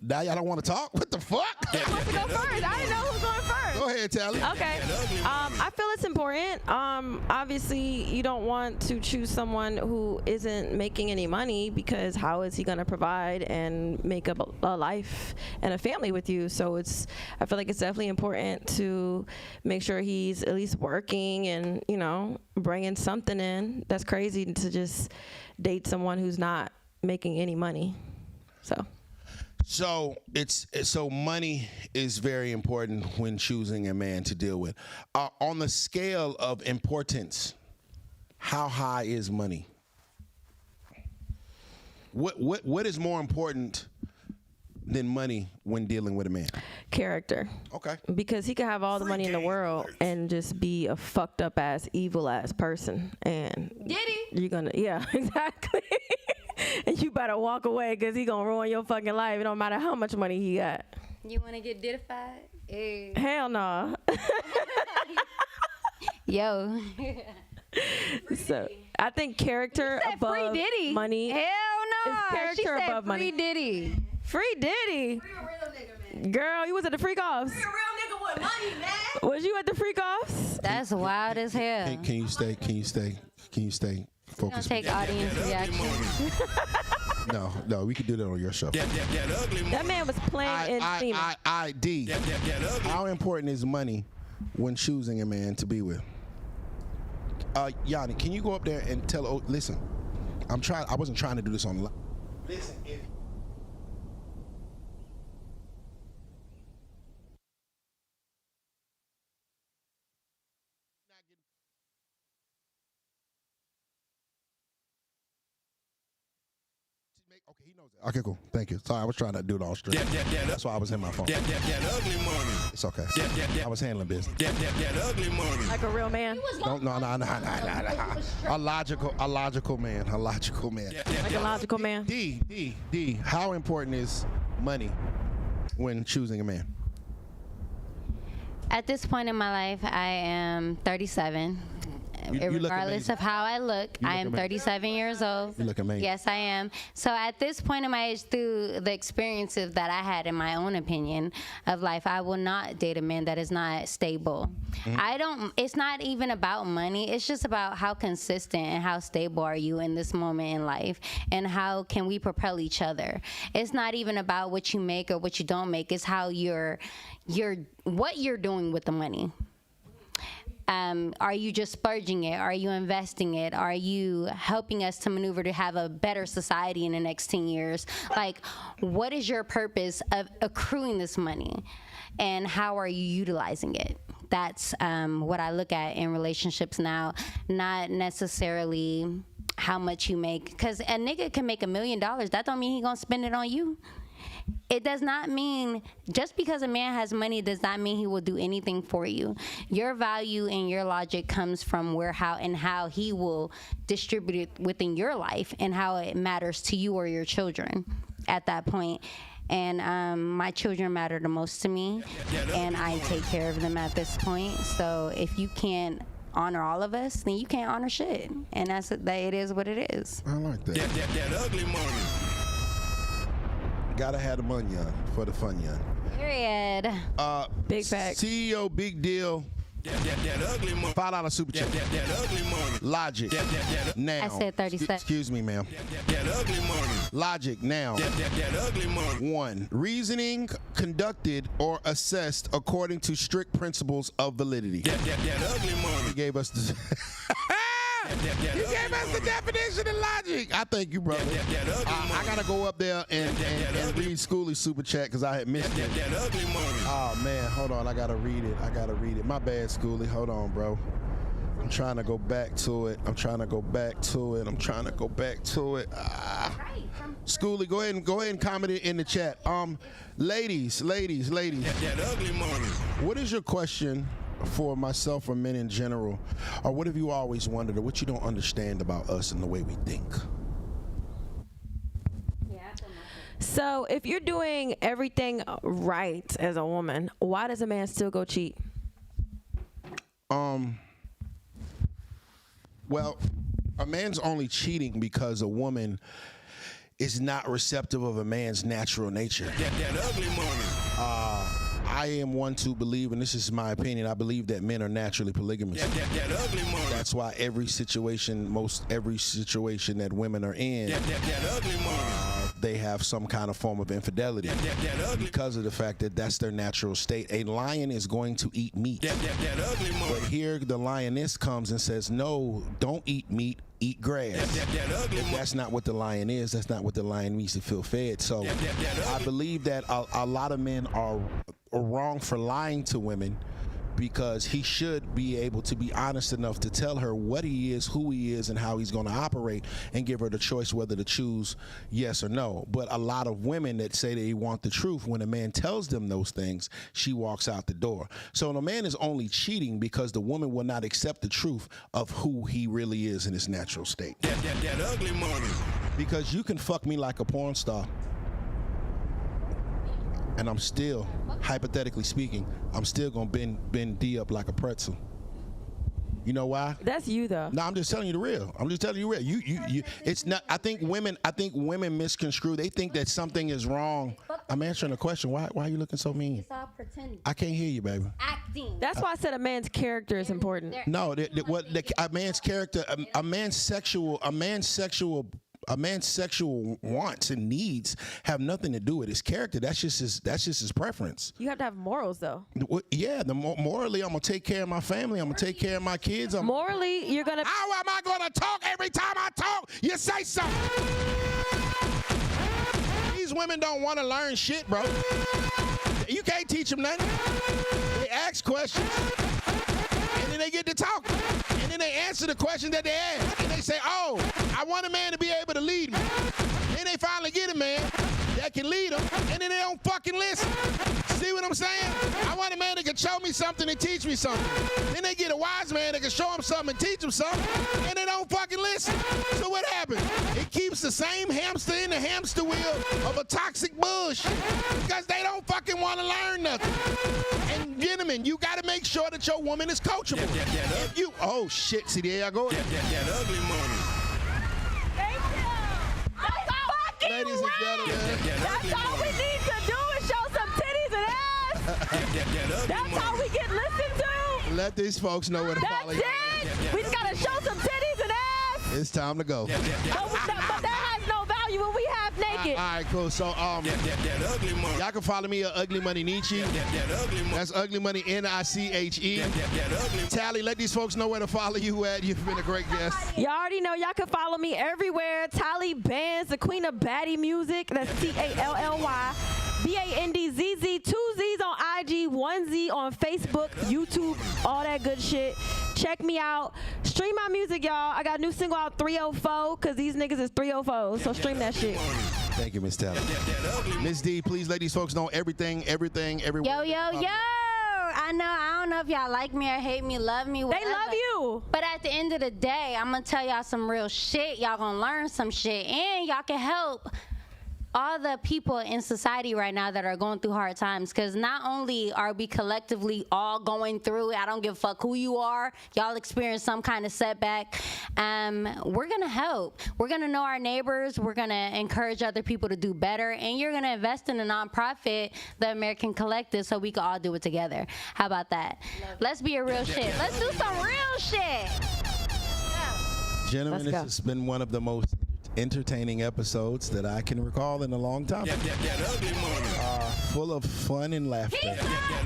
Now y'all don't want to talk? What the fuck? Who wants to go first? I didn't know who was going first. Go ahead, Tally. Okay. I feel it's important. Obviously, you don't want to choose someone who isn't making any money, because how is he going to provide and make up a life and a family with you? So I feel like it's definitely important to make sure he's at least working and, bringing something in. That's crazy to just date someone who's not making any money. So money is very important when choosing a man to deal with. On the scale of importance, how high is money? What is more important than money when dealing with a man? Character. Okay. Because he could have all the money in the world and just be a fucked up ass, evil ass person. And you're gonna, yeah, exactly. And you better walk away, because he gonna ruin your fucking life. It don't matter how much money he got. You want to get diddified? Hey. Hell no. Yo. So I think character above free Diddy. money. Hell no. Is character she said above free money. Diddy. Free Diddy. Free a real nigga, man. Girl, you was at the freak offs. Free a real nigga with money, man. Was you at the freak offs? That's wild as hell. Can you stay? Can you stay Gonna focused? take audience reaction. No, we could do that on your show. That ugly money. That man was playing in Steam. D. That ugly. How important is money when choosing a man to be with? Yanni, can you go up there and tell? Oh, listen, I wasn't trying to do this on. Listen, if. Okay, he knows that. Okay, cool. Thank you. Sorry, I was trying to do it all straight. That's why I was in my phone. That ugly money. It's okay. I was handling business. That ugly money. Like a real man. No. A logical man. Like a logical man. D. How important is money when choosing a man? At this point in my life, I am 37. You look Regardless amazing. of how I look, I am amazing. 37 years old. You look amazing. Yes, I am. So at this point in my age, through the experiences that I had, in my own opinion of life, I will not date a man that is not stable. It's not even about money. It's just about how consistent and how stable are you in this moment in life, and how can we propel each other. It's not even about what you make or what you don't make. It's how what you're doing with the money. Are you just splurging it? Are you investing it? Are you helping us to maneuver to have a better society in the next 10 years? Like, what is your purpose of accruing this money? And how are you utilizing it? That's what I look at in relationships now, not necessarily how much you make. Because a nigga can make $1 million. That don't mean he gonna spend it on you. It does not mean, just because a man has money does not mean he will do anything for you. Your value and your logic comes from how he will distribute it within your life, and how it matters to you or your children at that point. And my children matter the most to me, and I take care of them at this point. So if you can't honor all of us, then you can't honor shit. And it is what it is. I like that. That ugly money. Gotta have the money for the fun, Period. Big facts. CEO Big Deal. That ugly money. $5 super chat. That ugly money. Logic. Now. I said 30 seconds. Excuse me, ma'am. That ugly money. Logic now. That ugly money. 1. Reasoning conducted or assessed according to strict principles of validity. That ugly money. He gave us the you gave us the definition of logic. I thank you, brother. I gotta go up there and read Schooley's super chat because I had missed it. That ugly money. Oh man, hold on. I gotta read it. My bad, Schooley. Hold on, bro. I'm trying to go back to it. Schooley, go ahead and comment it in the chat. Ladies. That ugly money. What is your question for myself or men in general? Or what have you always wondered, or what you don't understand about us and the way we think? So if you're doing everything right as a woman, why does a man still go cheat? Well, a man's only cheating because a woman is not receptive of a man's natural nature. That ugly money. I am one to believe, and this is my opinion, I believe that men are naturally polygamous. That ugly money. That's why every situation that women are in, That ugly money. they have some kind of form of infidelity That ugly. because of the fact that that's their natural state. A lion is going to eat meat. That ugly money. But here the lioness comes and says, no, don't eat meat, eat grass. That ugly money. That's not what the lion is. That's not what the lion needs to feel fed. So I believe that a lot of men are wrong for lying to women, because he should be able to be honest enough to tell her what he is, who he is, and how he's going to operate, and give her the choice whether to choose yes or no. But a lot of women that say they want the truth, when a man tells them those things, she walks out the door. So the man is only cheating because the woman will not accept the truth of who he really is in his natural state. That ugly money. Because you can fuck me like a porn star, and I'm still, hypothetically speaking, I'm still gonna bend D up like a pretzel. You know why? That's you though. No, I'm just telling you the real. You. It's not. I think women misconstrue. They think that something is wrong. I'm answering the question. Why are you looking so mean? It's all pretending. I can't hear you, baby. Acting. That's why I said a man's character is important. No, a man's character, a man's sexual wants and needs have nothing to do with his character. That's just his preference. You have to have morals though. Yeah, morally, I'm gonna take care of my family. I'm gonna take care of my kids. Morally, you're gonna. How am I gonna talk every time I talk? You say something. These women don't want to learn shit, bro. You can't teach them nothing. They ask questions, and then they get to talking, and then they answer the questions that they ask, and they say, "Oh, I want a man to be able to lead me." Then they finally get a man that can lead them, and then they don't fucking listen. See what I'm saying? I want a man that can show me something and teach me something. Then they get a wise man that can show them something and teach them something, and they don't fucking listen. So what happens? It keeps the same hamster in the hamster wheel of a toxic bullshit because they don't fucking want to learn nothing. And gentlemen, you got to make sure that your woman is coachable. If you, oh shit, see there I go. That ugly money. Ladies and gentlemen, That's all we need to do is show some titties and ass. That's all we get listened to. let these folks know where to follow That's you. it. We just gotta show some titties and ass. It's time to go. But that has no value when we have naked. All right, cool. So That ugly money. y'all can follow me at Ugly Money Nietzsche. That ugly money. That's Ugly Money Niche. That ugly. Tally, let these folks know where to follow you at. You've been a great guest. Y'all already know y'all can follow me everywhere. Tally Bands, the queen of baddie music. That's Tally. BANDZZ, 2 Z's on IG, 1 Z on Facebook, YouTube, all that good shit. Check me out. Stream my music, y'all. I got a new single out, 304, because these niggas is 304, so stream that shit. Thank you, Miss Tally. Miss D, please let these folks know everything, everywhere. Yo. I don't know if y'all like me or hate me, love me, whatever. They love you. But at the end of the day, I'm going to tell y'all some real shit. Y'all going to learn some shit. And y'all can help all the people in society right now that are going through hard times, because not only are we collectively all going through it, I don't give a fuck who you are, y'all experience some kind of setback, we're gonna help. We're gonna know our neighbors, we're gonna encourage other people to do better, and you're gonna invest in a nonprofit, the American Collective, so we can all do it together. How about that? Let's be a real shit. Let's do some real shit. Gentlemen, Let's this go. has been one of the most entertaining episodes that I can recall in a long time. That ugly money. Full of fun and laughter. That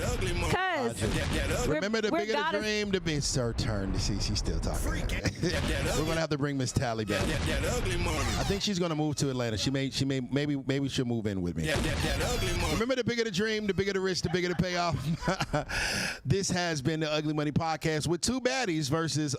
ugly money. Cause That ugly. Remember, the we're bigger the goddess- dream, the bigger. It's her turn to see. She's still talking. We're gonna have to bring Miss Tally back. That ugly money. I think she's gonna move to Atlanta. Maybe she'll move in with me. That ugly money. Remember, the bigger the dream, the bigger the risk, the bigger the payoff. This has been the Ugly Money Podcast with two baddies versus